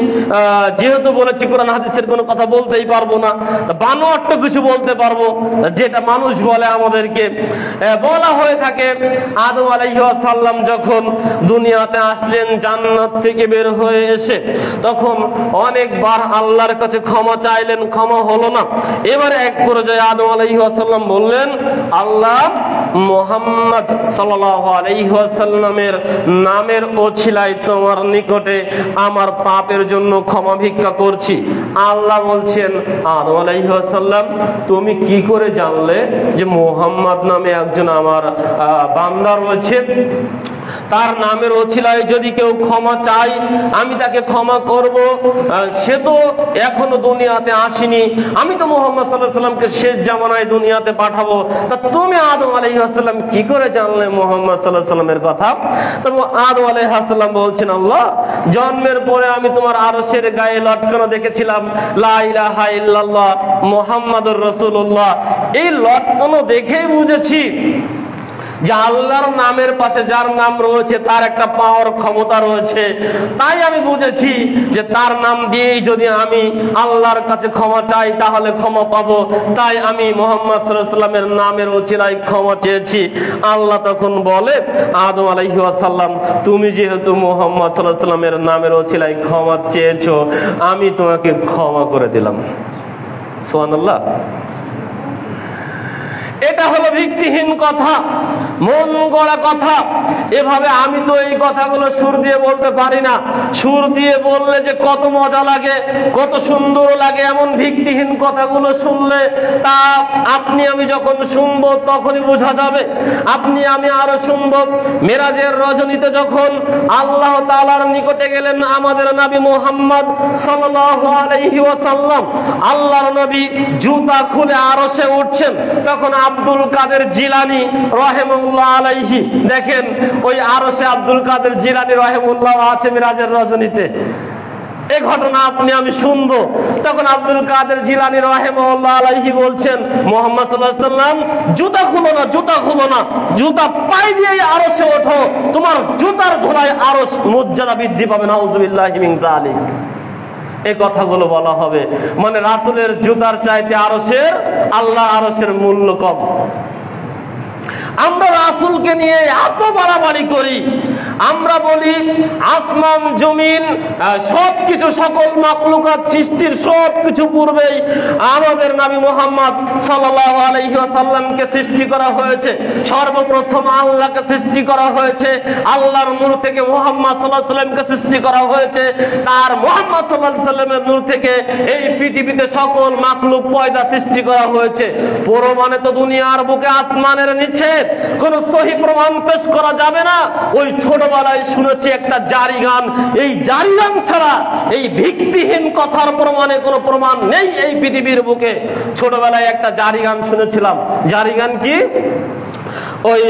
যেহেতু বলেছি কোরআন হাদিসের কোনো কথা বলতেই পারবো না, বানোয়াট কিছু বলতে পারবো যেটা মানুষ বলে আমাদেরকে। বলা হয়ে থাকে আদম আলাইহিস সালাম যখন দুনিয়াতে আসলেন জান্নাত থেকে বের হয়ে এসে, তখন অনেকবার আল্লাহর কাছে ক্ষমা চাইলেন, ক্ষমা হলো না। এবারে এক পর্যায়ে আদম আলাইহিস সালাম বললেন, আল্লাহ, মুহাম্মদ সাল্লাল্লাহু আলাইহি ওয়াসাল্লামের নামের ওছিলায় তোমার নিকটে আমার পাপের জন্য ক্ষমা ভিক্ষা করছি। আল্লাহ বলছেন, আদম আলাইহিস সালাম, তুমি কি করে জানলে যে মুহাম্মদ নামে একজন আমার বান্দা রয়েছে? তার নামের ওছিলায় যদি কেউ ক্ষমা চায় আমি তাকে ক্ষমা করব। সে তো এখনো দুনিয়াতে আসেনি, আমি তো মুহাম্মদ সাল্লাল্লাহু আলাইহি ওয়াসাল্লামকে শেষ জামানায় দুনিয়াতে পাঠাবো। তা তুমি আদম আলাইহিস সালাম কি করে জানলে মুহাম্মদ সাল্লাল্লাহু আলাইহি ওয়াসাল্লামের কথা? তো আদম আলাইহিস সালাম বলছেন, আল্লাহ, জন্মের পরে আমি তোমার আরশের গায়ে লটকানো দেখেছিলাম লা ইলাহা ইল্লাল্লাহ মুহাম্মাদুর রাসূলুল্লাহ। এই লটকানো দেখেই বুঝেছি যে আল্লাহর নামের পাশে যার নাম রয়েছে তার একটা পাওয়ার ক্ষমতা রয়েছে। তাই আমি বুঝেছি যে তার নাম দিয়েই যদি আমি আল্লাহর কাছে ক্ষমা চাই তাহলে ক্ষমা পাবো। তাই আমি মুহাম্মদ সাল্লাল্লাহু আলাইহি ওয়াসাল্লামের নামের ওছিলায় ক্ষমা চেয়েছি। আল্লাহ তখন বলে, আদম আলাইহিস সালাম, তুমি যেহেতু মুহাম্মদ সাল্লাল্লাহু আলাইহি ওয়াসাল্লামের নামের ওছিলায় ক্ষমা চেয়েছো, আমি তোমাকে ক্ষমা করে দিলাম। সুবহানাল্লাহ। এটা হলো ভিত্তিহীন কথা, মন গড়া কথা। এভাবে আমি তো এই কথাগুলো সুর দিয়ে বলতে পারি না। সুর দিয়ে বললে যে কত মজা লাগে, কত সুন্দর লাগে, এমন ভিত্তিহীন কথাগুলো শুনলে তা আপনি আমি যখন শুনবো তখনই বোঝা যাবে। আপনি আমি আরো শুনবো। মেরাজের রজনীতে যখন আল্লাহ তাআলার নিকটে গেলেন আমাদের নবী মুহাম্মদ সাল্লাল্লাহু আলাইহি ওয়াসাল্লাম, আল্লাহর নবী জুতা খুলে আরশে উঠছেন, তখন আব্দুল কাদের জিলানী রাহিমাহুল্লাহ আলাইহি, দেখেন ওই আরশে আব্দুল কাদের জিলানী রাহিমাহুল্লাহ আছে মিরাজের রজনীতে। এই ঘটনা আপনি আমি শুনবো। তখন আব্দুল কাদের জিলানী রাহিমাহুল্লাহ আলাইহি বলছেন, মুহাম্মদ সাল্লাল্লাহু আলাইহি ওয়াসাল্লাম, জুতা খুলো না, জুতা খুলো না, জুতা পায়ে দিয়ে আরশে ওঠো, তোমার জুতার ধুলায় আরশ মর্যাদা বৃদ্ধি পাবে। নাউযুবিল্লাহি মিন যালিক। এই কথাগুলো বলা হবে মানে রাসূলের জুতার চাইতে আরশের, আল্লাহ আরশের মূল্য কম। আমরা রাসূলকে নিয়ে এত বাড়াবাড়ি করি। আমরা বলি আসমান জমিন সবকিছু, সকল মাখলুকাত সৃষ্টির সবকিছু পূর্বেই আমাদের নবী মুহাম্মদ সাল্লাল্লাহু আলাইহি ওয়াসাল্লামকে সৃষ্টি করা হয়েছে। সর্বপ্রথম আল্লাহকে সৃষ্টি করা হয়েছে, আল্লাহর নূর থেকে মুহাম্মদ সাল্লাল্লাহু আলাইহি ওয়াসাল্লামকে সৃষ্টি করা হয়েছে, তার মুহাম্মদ সাল্লাল্লাহু আলাইহি ওয়াসাল্লামের নূর থেকে এই পৃথিবীতে সকল মাখলুক পয়দা সৃষ্টি করা হয়েছে। প্রমাণে তো দুনিয়ার বুকে আসমানের নিচে কোনো সহি প্রমাণ পেশ করা যাবে না। ওই ছোটবেলায় শুনেছি একটা জারি গান, এই জারি গান ছাড়া এই ভিত্তিহীন কথার প্রমাণে কোনো প্রমাণ নেই এই পৃথিবীর বুকে। ছোটবেলায় একটা জারি গান শুনেছিলাম। জারি গান কি? ওই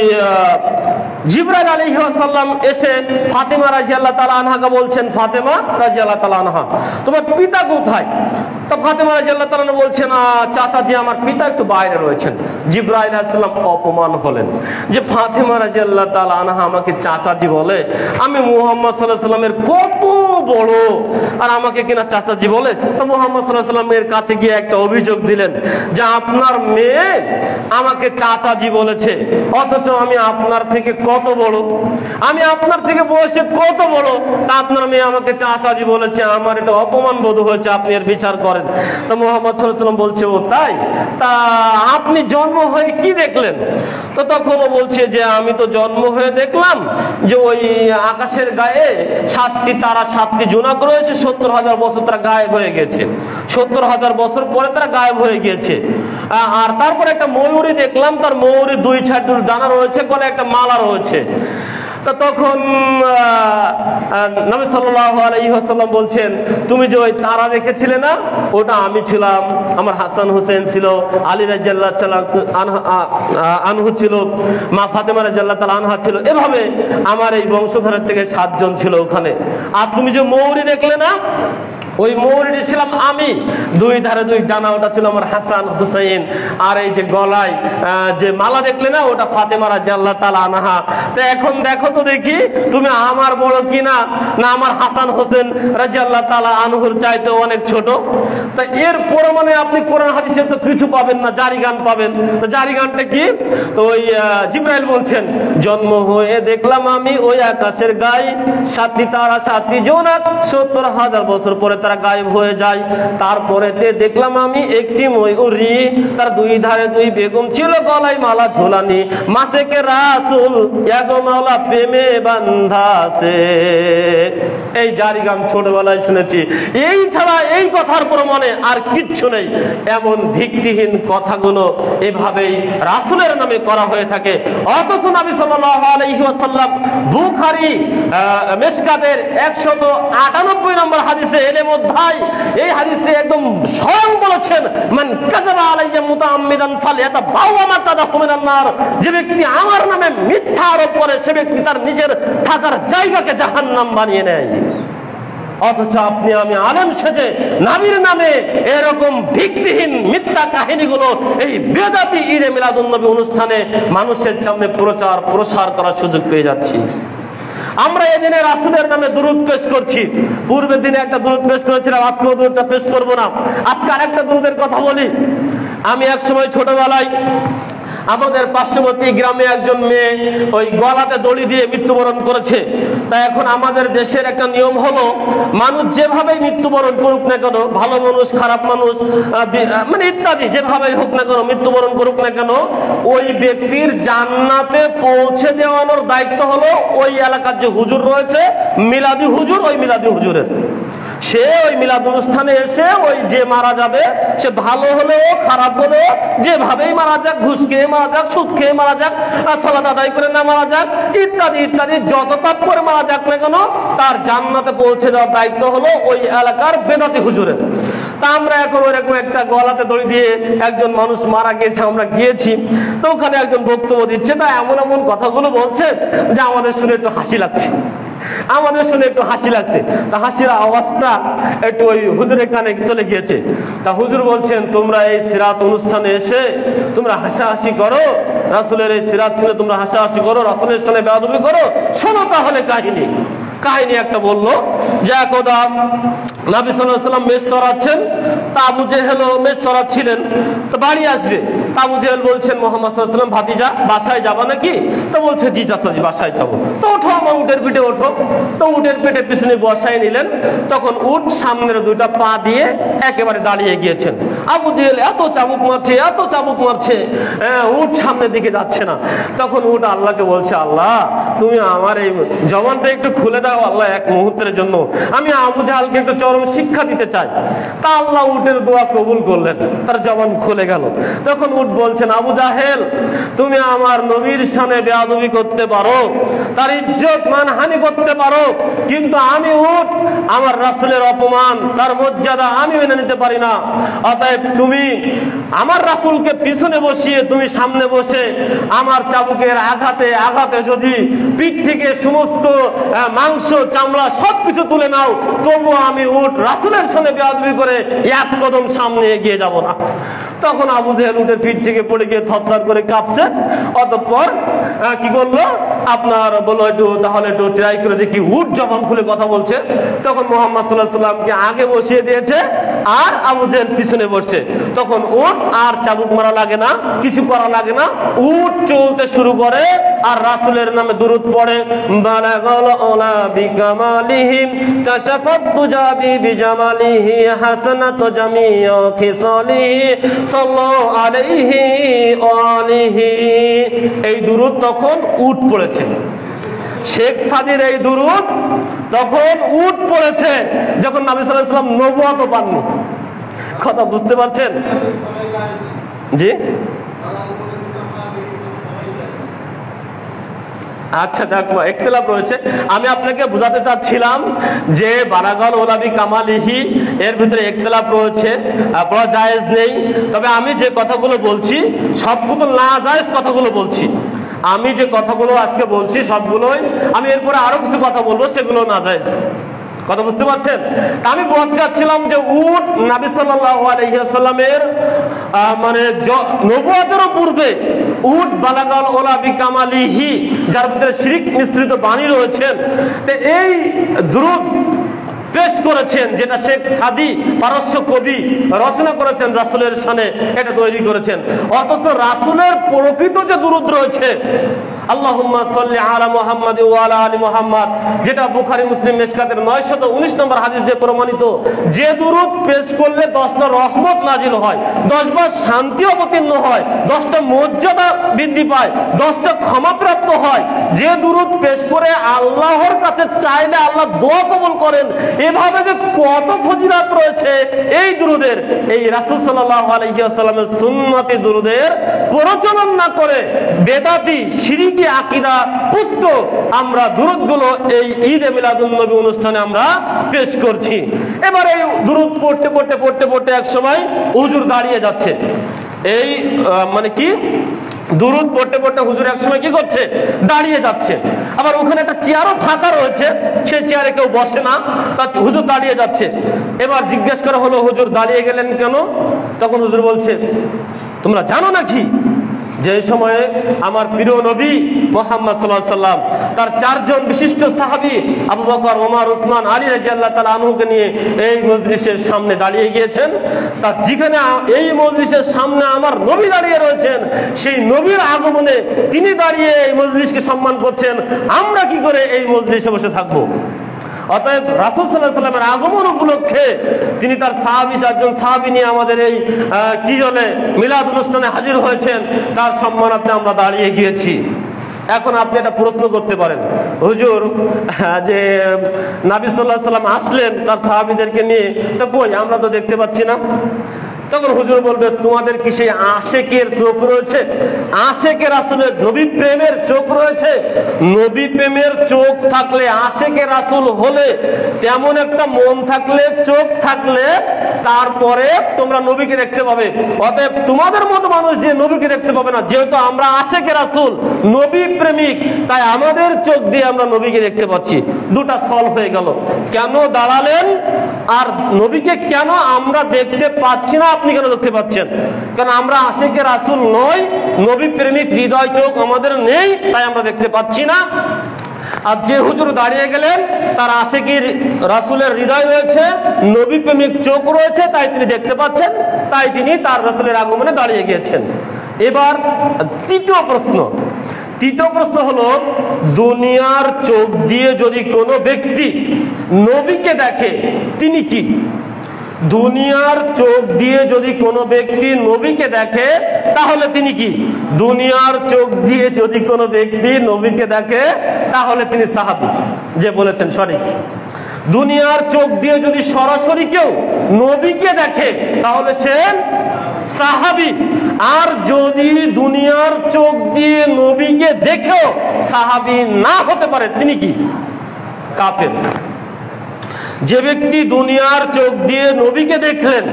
জিবরাইল আলাইহিস সালাম এসে ফাতেমা রাদিয়াল্লাহু তাআলা আনহাকে বলছেন, ফাতেমা রাদিয়াল্লাহু তাআলা আনহা, তোমার পিতা কোথায়? তো ফাতেমা রাদিয়াল্লাহু তাআলা বলছেন, চাচাজি আমার পিতা একটু বাইরে রয়েছেন। জিবরাইল আলাইহিস সালাম অপমান হলেন যে ফাতেমা রাদিয়াল্লাহু তাআলা আনহা আমাকে চাচাজি বলে, আমি মুহাম্মদ সাল্লাল্লাহু আলাইহি ওয়াসাল্লামের কত বড় আর আমাকে কিনা চাচাজি বলে। তো মুহাম্মদ সাল্লাল্লাহু আলাইহি ওয়াসাল্লামের কাছে গিয়ে একটা অভিযোগ দিলেন যে আপনার মেয়ে আমাকে চাচাজি বলেছে, অথচ আমি আপনার থেকে কত বড়, আমি আপনার থেকে বয়সে কত বড়, তা আপনার মেয়ে আমাকে চাচাজি বলেছে, আমার এটা অপমান বোধ হয়েছে, আপনি এর বিচার করেন। তো মুহাম্মদ সাল্লাল্লাহু আলাইহি ওয়াসাল্লাম বলছে, ও তাই? তা আপনি জন্ম হয়ে কি দেখলেন? তো তখন ও বলছে যে আমি তো জন্ম হয়ে দেখলাম যে ওই আকাশের গায়ে 7টি তারা, 7টি জোনাক রয়েছে, 70,000 বছর তারা গায়েব হয়ে গেছে, 70,000 বছর পরে তারা গায়েব হয়ে গিয়েছে। আর তারপর একটা ময়ূরী দেখলাম, তার ময়ূরী 2 ছাড় ডানা রয়েছে, গলে একটা মালা রয়েছে। তো তখন নবী সাল্লাল্লাহু আলাইহি ওয়াসাল্লাম বলছেন, তুমি যে ওই তারা দেখেছিলে না, ওটা আমি ছিলাম, আমার হাসান হোসেন ছিল, আলী রাদিয়াল্লাহু তাআলা আনহু ছিল, মা ফাতেমা রাদিয়াল্লাহু তাআলা আনহা ছিল। এভাবে আমার এই বংশধরের থেকে 7 জন ছিল ওখানে। আর তুমি যে ময়ূরী দেখলে না, ওই মৌলটি ছিলাম আমি, দুই ধারে দুই ডানা, ওটা ছিল আমার হাসান হুসাইন। আর এই যে গলায় যে মালা দেখলে না, ওটা ফাতেমা রাদিয়াল্লাহু তাআলা আনহা। তো এখন দেখো তো দেখি তুমি আমার বড় কিনা, না আমার হাসান হোসেন রাদিয়াল্লাহু তাআলা আনহুর চাইতে অনেক ছোট। তা এর প্রমাণে আপনি কোরআন হাদিসে তো কিছু পাবেন না, জারি গান পাবেন। তো জারি গানটা কি? তো ওই জিবরাইল বলছেন, জন্ম হয়ে দেখলাম আমি ওই আকাশের গায়ে, সাতটি তারা সাতটি জোনাক, ৭০,০০০ বছর পরে তারা গায়েব হয়ে যায়। তারপরেতে দেখলাম আমি একটি ময়ূরী, তার দুই ধারে দুই বেগম ছিল, গলায় মালা ঝোলানি, মাসেকে রাসূল এগো মাওলা প্রেমে বান্ধাছে। এই জারি গান ছোটবেলায় শুনেছি, এই ছাড়া এই কথার প্রমাণে আর কিচ্ছু নেই। এমন ভিত্তিহীন কথাগুলো এভাবেই রাসূলের নামে করা হয়ে থাকে। অথচ নবী সাল্লাল্লাহু আলাইহি ওয়াসাল্লাম বুখারী মিশকাতের ১৯৮ নম্বর হাদিসে এলেম অধ্যায়, এই হাদিসে একদম স্বয়ং বলেছেন, মান কাযাবা আলাইয়া মুতাআম্মিদান ফালইয়াতাবাওয়া মাকআদাহু মিনান নার। যে ব্যক্তি আমার নামে মিথ্যা আরোপ করে, সে ব্যক্তি তার নিজের থাকার জায়গাকে জাহান্নাম বানিয়ে নেয়। অথচ আপনি আমি আলেম সেজে নবীর নামে এরকম ভিত্তিহীন মিথ্যা কাহিনীগুলো এই বেদাতি ঈদে মিলাদুন নবী অনুষ্ঠানে মানুষের সামনে প্রচার প্রসার করার সুযোগ পেয়ে যাচ্ছি। আমরা এদিনে রাসূলের নামে দুরূদ পেশ করছি। পূর্বের দিনে একটা দুরূদ পেশ করেছিলাম, আজকেও দুরূদটা পেশ করব না। আজকে আরেকটা দুরূদের কথা বলি। আমি এক সময় ছোটবেলায় আমাদের পার্শ্ববর্তী গ্রামে একজন মেয়ে ওই গলাতে দড়ি দিয়ে মৃত্যুবরণ করেছে। তা এখন আমাদের দেশের একটা নিয়ম হলো, মানুষ যেভাবেই মৃত্যুবরণ করুক না কেন, ভালো মানুষ খারাপ মানুষ মানে ইত্যাদি যেভাবেই হোক না কেন, মৃত্যুবরণ করুক না কেন, ওই ব্যক্তির জান্নাতে পৌঁছে দেওয়ানোর দায়িত্ব হলো ওই এলাকার যে হুজুর রয়েছে, মিলাদি হুজুর, ওই মিলাদি হুজুরের। সে ওই মিলাদ অনুষ্ঠানে এসে ওই যে মারা যাবে, সে ভালো হলেও খারাপ হলেও যেভাবেই মারা যাক, ঘুষ খেয়ে মারা যাক, সুদ খেয়ে মারা যাক, সালাত আদায় করে না মারা যাক, ইত্যাদি ইত্যাদি যত পাপ করে মারা যাক না কেন, তার জান্নাতে পৌঁছে দেওয়ার দায়িত্ব হলো ওই এলাকার বেদাতি হুজুরের। তা আমরা এখন ওইরকম একটা গলাতে দড়ি দিয়ে একজন মানুষ মারা গেছে, আমরা গিয়েছি। তো ওখানে একজন বক্তব্য দিচ্ছে, তা এমন এমন কথাগুলো বলছে যে আমাদের শুনে একটু হাসি লাগছে, আমাদের শুনে একটু হাসি লাগছে। তা হাসির আওয়াজটা একটু ওই হুজুরের কানে চলে গিয়েছে। তা হুজুর বলছেন, তোমরা এই সিরাত অনুষ্ঠানে এসে তোমরা হাসাহাসি করো, রাসূলের এই সিরাত শুনে তোমরা হাসাহাসি করো, রাসূলের সাথে বেয়াদবি করো। শোনো তাহলে কাহিনী একটা বললো যে একদা নবী সাল্লাল্লাহু আলাইহি ওয়াসাল্লাম মেষ চড়াচ্ছেন। তা আবু জেহেলও মেষ চড়াচ্ছিলেন। তো বাড়ি আসবে, তা আবু জেহেল বলছেন মুহাম্মদ সাল্লাল্লাহু আলাইহি ওয়াসাল্লাম, ভাতিজা বাসায় যাবা নাকি? তো বলছে, জি চাচাজি বাসায় যাবো। তো ওঠো আমার উটের পিঠে ওঠো। তো উটের পিঠে পিছনে বসায় নিলেন। তখন উট সামনের দুইটা পা দিয়ে একেবারে দাঁড়িয়ে গিয়েছেন। আবু জেহেল এত চাবুক মারছে, উট সামনের দিকে যাচ্ছে না। তখন উট আল্লাহকে বলছে, আল্লাহ তুমি আমার এই জবানটা একটু খুলে দাও আল্লাহ, এক মুহূর্তের জন্য আমি আবু জাহেলকে একটু চরম শিক্ষা দিতে চাই। তা আল্লাহ উটের দোয়া কবুল করলেন, তার জবান খুলে গেল। তখন উট বলছেন, আবু জাহেল তুমি আমার নবীর শানে বেয়াদবি করতে পারো, তার ইজ্জত মানহানি করতে পারো, কিন্তু আমি উট আমার রাসূলের অপমান, তার মর্যাদা আমি মেনে নিতে পারি না। অতএব তুমি আমার রাসূলকে পিছনে বসিয়ে তুমি সামনে বসে আমার চাবুকের আঘাতে আঘাতে যদি পিঠ থেকে সমস্ত মাংস চামড়া সবকিছু তুলে নাও, তবু আমি উট রাসূলের সামনে বেয়াদবি করে এক কদম সামনে এগিয়ে যাব না। তখন আবু জেহেল উটের পিঠ থেকে পড়ে গিয়ে থরথর করে কাঁপছে। অতঃপর কি করলো, আপনার বললো তাহলে একটু ট্রাই করে দেখি, উট জবান খুলে কথা বলছে। তখন মুহাম্মদ সাল্লাল্লাহু আলাইহি ওয়াসাল্লামকে আগে বসিয়ে দিয়েছে আর আবু জেহেল পিছনে বসছে। তখন উট আর চাবুক মারা লাগে না, কিছু করা লাগে না, উট চলতে শুরু করে আর রাসূলের নামে দুরূদ পড়ে। বালাগাল ওলা বিকামালিহিম কাশাফাত তুজাবি বিজামালিহি হাসানাত জামিউ খিসালিহি সাল্লাল্লাহু আলাইহি ওয়া আলিহি। এই দুরূদ তখন উট পড়েছে। শেখ সাদির এই দুরূদ তখন উট পড়েছে যখন নবী সাল্লাল্লাহু আলাইহি ওয়াসাল্লাম নবুয়ত পাননি। কথা বুঝতে পারছেন? জি আচ্ছা, দেখো ইখতিলাফ রয়েছে। আমি আপনাকে বোঝাতে চাচ্ছিলাম যে বালাগাল ওলাবি কামালিহি এর ভিতরে ইখতিলাফ রয়েছে, বলা জায়েজ নেই। তবে আমি যে কথাগুলো বলছি সবগুলো না জায়েজ কথাগুলো বলছি। আমি যে কথাগুলো আজকে বলছি সবগুলোই, আমি এরপরে আরো কিছু কথা বলবো, সেগুলো না জায়েজ। কথা বুঝতে পারছেন? আমি বলতে চাচ্ছিলাম যে উট নবী সাল্লাল্লাহু আলাইহি ওয়াসাল্লামের মানে নবুয়তেরও পূর্বে উট বালাগাল ওলা বিকামালিহি, যার ভিতরে শিরক মিশ্রিত বাণী রয়েছেন, তো এই দুরূদ পেশ করেছেন, যেটা শেখ সাদি পারস্য কবি রচনা করেছেন রাসূলের শানে, এটা তৈরি করেছেন। অথচ রাসূলের প্রকৃত যে দুরূদ রয়েছে, আল্লাহুম্মা সাল্লি আলা মুহাম্মাদ ওয়া আলা আলি মুহাম্মাদ, যেটা বুখারী মুসলিম মিশকাতের 919 নম্বর হাদিস দিয়ে প্রমাণিত, যে দুরূদ পেশ করলে 10টা রহমত নাজিল হয়, 10 বার শান্তি অবতীর্ণ হয়, 10টা মর্যাদা বৃদ্ধি পায়, 10টা ক্ষমাপ্রাপ্ত হয়, যে দুরূদ পেশ করে আল্লাহর কাছে চাইলে আল্লাহ দোয়া কবুল করেন, এভাবে যে কত ফজিলত রয়েছে এই দুরূদের, এই রাসূল সাল্লাল্লাহু আলাইহি ওয়াসাল্লামের সুন্নতি দুরূদের প্রচলন না করে বেদাতি শিরকি আকীদা পুষ্ট আমরা দুরূদগুলো এই ঈদে মিলাদুন নবী অনুষ্ঠানে আমরা পেশ করছি। এবার এই দুরূদ পড়তে পড়তে পড়তে পড়তে এক সময় হুজুর দাঁড়িয়ে যাচ্ছে। এই মানে কি, দুরূদ পড়তে পড়তে হুজুর এক সময় কি করছে, দাঁড়িয়ে যাচ্ছে। আবার ওখানে একটা চেয়ারও ফাঁকা রয়েছে, সেই চেয়ারে কেউ বসে না, তার হুজুর দাঁড়িয়ে যাচ্ছে। এবার জিজ্ঞেস করা হলো, হুজুর দাঁড়িয়ে গেলেন কেন? তখন হুজুর বলছে, তোমরা জানো নাকি যে সময়ে আমার প্রিয় নবী মুহাম্মদ সাল্লাল্লাহু আলাইহি ওয়াসাল্লাম তার 4 জন বিশিষ্ট সাহাবী আবু বকর, ওমর, উসমান, আলী রাদিয়াল্লাহু তাআলা আনহুকে নিয়ে এই মজলিসের সামনে দাঁড়িয়ে গিয়েছেন। তার যেখানে এই মজলিসের সামনে আমার নবী দাঁড়িয়ে রয়েছেন, সেই নবীর আগমনে তিনি দাঁড়িয়ে এই মজলিসকে সম্মান করছেন, আমরা কি করে এই মজলিসে বসে থাকবো? অতএব রাসূল সাল্লাল্লাহু আলাইহি ওয়াসাল্লামের আগমন উপলক্ষে তিনি তার সাহাবী 4 জন সাহাবী নিয়ে আমাদের এই কি বলে মিলাদ অনুষ্ঠানে হাজির হয়েছেন, তার সম্মানার্থে আমরা দাঁড়িয়ে গিয়েছি। এখন আপনি একটা প্রশ্ন করতে পারেন, হুজুর যে নবী সাল্লাল্লাহু আলাইহি ওয়াসাল্লাম আসলেন তার সাহাবীদেরকে নিয়ে, তো কই আমরা তো দেখতে পাচ্ছি না। তখন হুজুর বলবে, তোমাদের কি সেই আশেকের চোখ রয়েছে? আশেকের রাসূলের নবী প্রেমের চোখ রয়েছে? নবী প্রেমের চোখ থাকলে, আশেকের রাসূল হলে, তেমন একটা মন থাকলে, চোখ থাকলে তারপরে তোমরা নবীকে দেখতে পাবে। অতএব তোমাদের মতো মানুষ যে নবীকে দেখতে পাবে না, যেহেতু আমরা আশেকের রাসূল, নবী প্রেমিক, তাই আমাদের চোখ দিয়ে আমরা নবীকে দেখতে পাচ্ছি। দুটা সলভ হয়ে গেল। কেন দাঁড়ালেন আর নবীকে কেন আমরা দেখতে পাচ্ছি না, আপনি কেন দেখতে পাচ্ছেন? কারণ আমরা আশিকের রাসূল নই, নবী প্রেমিক হৃদয় চোখ আমাদের নেই, তাই আমরা দেখতে পাচ্ছি না। আর যে হুজুর দাঁড়িয়ে গেলেন তার আশিকের রাসূলের হৃদয় রয়েছে, নবী প্রেমিক চোখ রয়েছে, তাই তিনি দেখতে পাচ্ছেন, তাই তিনি তার রাসূলের আগমনে দাঁড়িয়ে গিয়েছেন। এবার তৃতীয় প্রশ্ন হলো, দুনিয়ার চোখ দিয়ে যদি কোনো ব্যক্তি নবীকে দেখে তিনি কি? দুনিয়ার চোখ দিয়ে যদি কোনো ব্যক্তি নবীকে দেখে তাহলে তিনি কি? দুনিয়ার চোখ দিয়ে যদি কোনো ব্যক্তি নবীকে দেখে তাহলে তিনি সাহাবী, যে বলেছেন সঠিক। দুনিয়ার চোখ দিয়ে যদি সরাসরি কেউ নবীকে দেখে তাহলে সে সাহাবী, আর যদি দুনিয়ার চোখ দিয়ে নবীকে দেখেও সাহাবী না হতে পারে তিনি কি? কাফের। যে ব্যক্তি দুনিয়ার চোখ দিয়ে নবীকে দেখলেন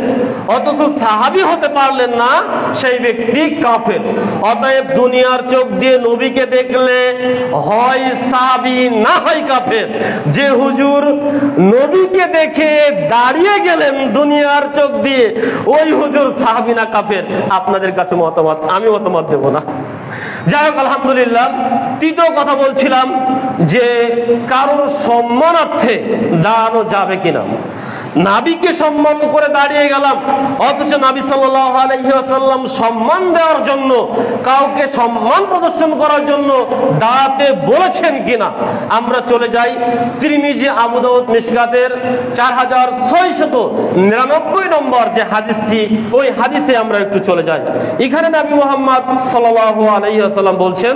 অথচ সাহাবী হতে পারলেন না, সেই ব্যক্তি কাফের। অতএব দুনিয়ার চোখ দিয়ে নবীকে দেখলে হয় সাহাবী না হয় কাফের। যে হুজুর নবীকে দেখে দাঁড়িয়ে গেলেন দুনিয়ার চোখ দিয়ে, ওই হুজুর সাহাবী না কাফের? আপনাদের কাছে মতামত, আমি মতামত দেব না। যাই হোক, আলহামদুলিল্লাহ। তৃতীয় কথা বলছিলাম যে কারোর সম্মানার্থে দাঁড়ানো যাবে কিনা। নবীকে সম্মান করে দাঁড়িয়ে গেলাম, অথচ নবী সাল্লাল্লাহু আলাইহি ওয়াসাল্লাম সম্মান দেওয়ার জন্য, কাউকে সম্মান প্রদর্শন করার জন্য দাঁড়াতে বলেছেন কিনা। আমরা চলে যাই তিরমিজি, আবু দাউদ, মিশকাতের 4699 নম্বর যে হাদিসটি, ওই হাদিসে আমরা একটু চলে যাই। এখানে নবী মুহাম্মদ সাল্লাল্লাহু আলাইহি ওয়াসাল্লাম বলছেন,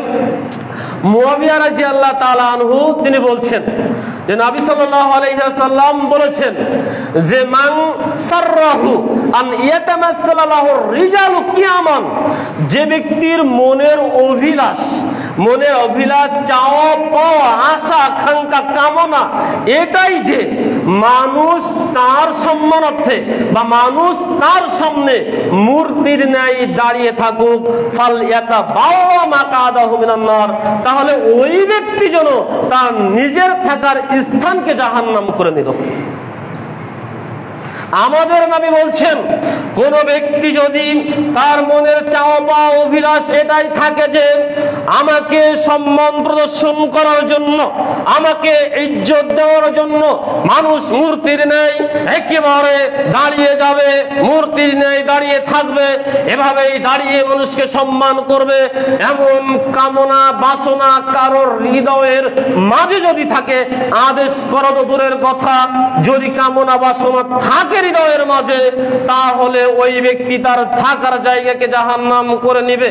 মুয়াবিয়া রাদিয়াল্লাহু তাআলা আনহু তিনি বলছেন যে নবী সাল্লাল্লাহু আলাইহি ওয়াসাল্লাম বলেছেন যে মান সাররাহু আন ইয়াতামাসসালা লাহু রিজালু কিয়ামান, যে ব্যক্তির মনের অভিলাষ, চাওয়া পাওয়া, আশা আকাঙ্ক্ষা কামনা এটাই যে মানুষ তার সম্মানার্থে বা মানুষ তার সামনে মূর্তির ন্যায় দাঁড়িয়ে থাকুক, ফালইয়াতাবাওয়া মাকআদাহু মিনান নার, তাহলে ওই ব্যক্তি যেন তার নিজের থাকার স্থানকে জাহান্নাম করে নিল। আমাদের নবী বলছেন, কোন ব্যক্তি যদি তার মনের চাওয়া পাওয়া অভিলাষ এটাই থাকে যে আমাকে সম্মান প্রদর্শন করার জন্য, আমাকে ইজ্জত দেওয়ার জন্য মানুষ মূর্তির ন্যায় একেবারে দাঁড়িয়ে যাবে, মূর্তির ন্যায় দাঁড়িয়ে থাকবে, এভাবেই দাঁড়িয়ে মানুষকে সম্মান করবে, এমন কামনা বাসনা কারোর হৃদয়ের মাঝে যদি থাকে, আদেশ করা তো দূরের কথা, যদি কামনা বাসনা থাকে হৃদয়ের মাঝে, তাহলে ওই ব্যক্তি তার থাকার জায়গাকে জাহান্নাম করে নিবে।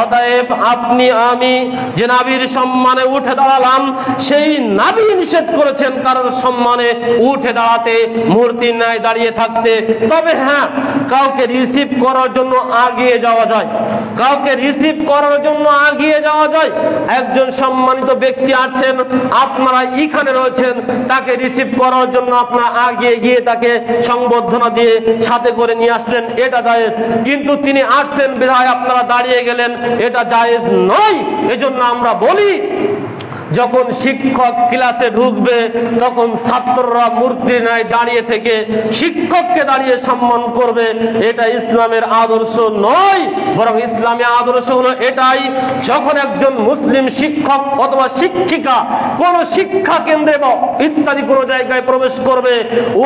অতএব আপনি আমি যে নবীর সম্মানে উঠে দাঁড়ালাম, সেই নবী নিষেধ করেছেন কারোর সম্মানে উঠে দাঁড়াতে, মূর্তির ন্যায় দাঁড়িয়ে থাকতে। তবে হ্যাঁ, কাউকে রিসিভ করার জন্য আগিয়ে যাওয়া যায়, কাউকে রিসিভ করার জন্য আগিয়ে যাওয়া যায়। একজন সম্মানিত ব্যক্তি আছেন, আপনারা এখানে রয়েছেন, তাকে রিসিভ করার জন্য আপনারা আগিয়ে গিয়ে তাকে সংবর্ধনা দিয়ে সাথে করে নিয়ে আসলেন, এটা জায়েজ। কিন্তু তিনি আসছেন বিধায় আপনারা দাঁড়িয়ে গেলেন, এটা জায়েজ নয়। এজন্য আমরা বলি, যখন শিক্ষক ক্লাসে ঢুকবে তখন ছাত্ররা মূর্তির ন্যায় দাঁড়িয়ে থেকে শিক্ষককে দাঁড়িয়ে সম্মান করবে, এটা ইসলামের আদর্শ নয়। বরং ইসলামী আদর্শ হলো এটাই, যখন একজন মুসলিম শিক্ষক অথবা শিক্ষিকা কোন শিক্ষা কেন্দ্রে বা ইত্যাদি কোন জায়গায় প্রবেশ করবে,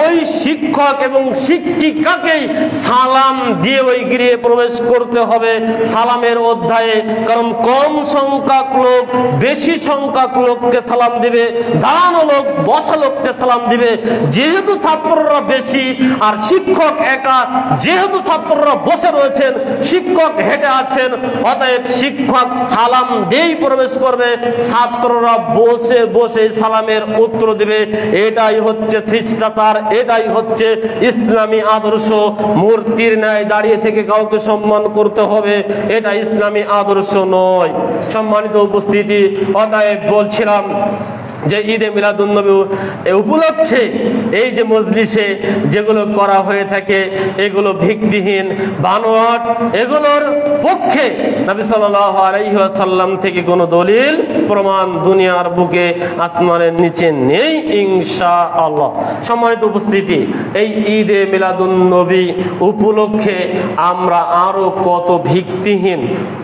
ওই শিক্ষক এবং শিক্ষিকাকেই সালাম দিয়ে ওই গৃহে প্রবেশ করতে হবে, সালামের অধ্যায়ে। কারণ কম সংখ্যক লোক বেশি সংখ্যক লোককে সালাম দিবে, দাঁড়ানো লোক বসা লোককে সালাম দিবে। যেহেতু ছাত্ররা বেশি আর শিক্ষক একা, যেহেতু ছাত্ররা বসে রয়েছেন, শিক্ষক হেঁটে আসছেন, অতএব শিক্ষক সালাম দিয়েই প্রবেশ করবে, ছাত্ররা বসে বসে সালামের উত্তর দিবে। এটাই হচ্ছে শিষ্টাচার, এটাই হচ্ছে ইসলামী আদর্শ। মূর্তির ন্যায় দাঁড়িয়ে থেকে কাউকে সম্মান করতে হবে, এটা ইসলামী আদর্শ নয়। সম্মানিত উপস্থিতি, অতএব বলছিলাম যে ঈদে মিলাদুন্নবী উপলক্ষে এই যে মজলিসে যেগুলো করা হয়ে থাকে, এগুলো ভিত্তিহীন বানোয়াট, এগুলোর পক্ষে নবী সাল্লাল্লাহু আলাইহি ওয়াসাল্লাম থেকে কোনো দলিল প্রমাণ দুনিয়ার বুকে আসমানের নিচে নেই ইনশাআল্লাহ। সম্মানিত উপস্থিতি, এই ঈদে মিলাদুন্নবী উপলক্ষে আমরা আরো কত ভিত্তিহীন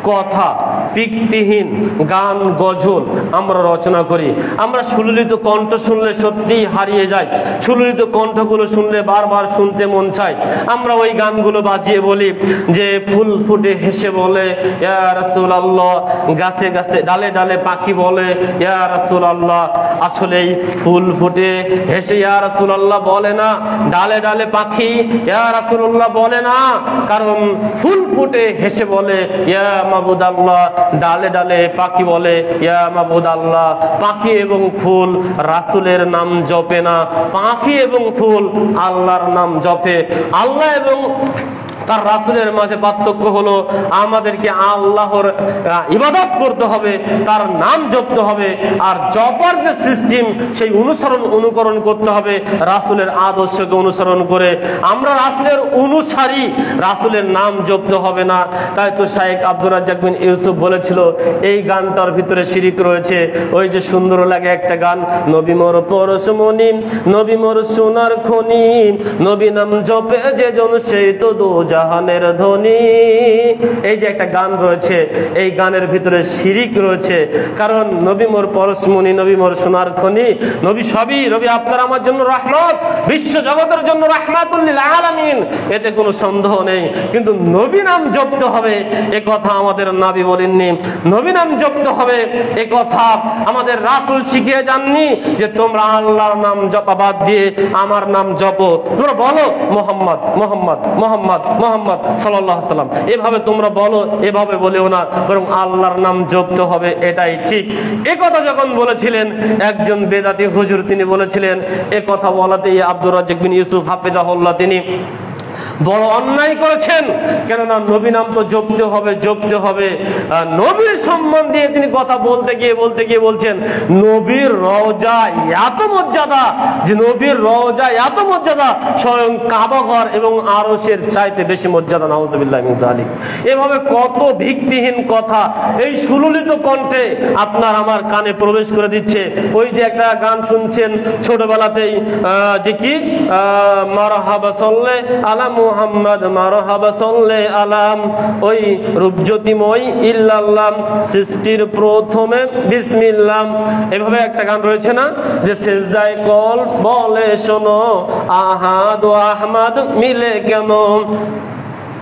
কথা, ভিত্তিহীন গান গজল আমরা রচনা করি। আমরা সুললিত কণ্ঠ শুনলে সত্যি হারিয়ে যায়, সুললিত কণ্ঠগুলো শুনলে বারবার শুনতে মন চায়। আমরা ওই গানগুলো বাজিয়ে বলি যে ফুল ফুটে হেসে বলে ইয়া রাসূলুল্লাহ, গাছে গাছে ডালে ডালে পাখি বলে ইয়া রাসূলুল্লাহ। আসলেই ফুল ফুটে হেসে ইয়া রাসূলুল্লাহ বলে না, ডালে ডালে পাখি ইয়া রাসূলুল্লাহ বলে না, কারণ ফুল ফুটে হেসে বলে ইয়া মাবুদ আল্লাহ, ডালে ডালে পাখি বলে ইয়া মাবুদ আল্লাহ। পাখি এবং ফুল রাসূলের নাম জপে না, পাখি এবং ফুল আল্লাহর নাম জপে। আল্লাহ এবং তার রাসূলের মাঝে পার্থক্য হলো আমাদেরকে আল্লাহর ইবাদত করতে হবে, তার নাম জপতে হবে, আর জপার যে সিস্টেম সেই অনুকরণ করতে হবে রাসূলের আদর্শকে অনুসরণ করে। আমরা রাসূলের অনুসারী, রাসূলের নাম জপতে হবে না। তাই তো শাইখ আব্দুর রাজ্জাক বিন ইউসুফ বলেছিল এই গানটার ভিতরে শিরিক রয়েছে। ওই যে সুন্দর লাগে একটা গান, নবী মোর পরশমণি, নবী মোর সোনার খনি, নবী নাম জপে যে জন সেই তো দো জাহানের ধ্বনি। এই যে একটা গান রয়েছে, এই গানের ভিতরে শিরিক রয়েছে। কারণ নবী মোর পরশমণি, নবী মোর সোনার খনি, নবী সবই, নবী আপনার আমার জন্য রহমত, বিশ্ব জগতের জন্য রাহমাতুল লিল আলামিন, এতে কোনো সন্দেহ নেই। কিন্তু নবী নাম জপতে হবে এ কথা আমাদের নবী বলেননি, নবী নাম জপতে হবে এ কথা আমাদের রাসূল শিখিয়ে যাননি যে তোমরা আল্লাহর নাম জপা বাদ দিয়ে আমার নাম জপো। তোমরা বলো মুহাম্মদ মুহাম্মদ মুহাম্মদ মুহাম্মদ সাল্লাল্লাহু আলাইহি ওয়াসাল্লাম, এভাবে তোমরা বলো, এভাবে বলেও না, বরং আল্লাহর নাম জপতে হবে, এটাই ঠিক। এ কথা যখন বলেছিলেন একজন বেদাতি হুজুর, তিনি বলেছিলেন, এ কথা বলাতেই আব্দুর রাজ্জাক বিন ইউসুফ হাফেজাহুল্লাহ তিনি বড় অন্যায় করেছেন। কেননা নবী নাম তো জপতে হবে। নবীর সম্মান দিয়ে তিনি কথা বলতে গিয়ে বলছেন নবীর রওজা এত মর্যাদা, যে নবীর রওজা এত মর্যাদা স্বয়ং কাবা ঘর এবং আরশের চাইতে বেশি মর্যাদা। নাউজুবিল্লাহ মিন যালিক। এভাবে কত ভিত্তিহীন কথা এই সুললিত কণ্ঠে আপনার আমার কানে প্রবেশ করে দিচ্ছে। ওই যে একটা গান শুনছেন ছোটবেলাতেই, যে কি মারহাবা সাল্লে আলা মুহাম্মদ, মারহাবা সাল্লে আলাম, ওই রূপজ্যোতিময় ইল্লাল্লাহ, সৃষ্টির প্রথমে বিসমিল্লাহ। এভাবে একটা গান রয়েছে না, যে সেজদায় কল বলে শোনো আহাদ ও আহমদ মিলে কেন,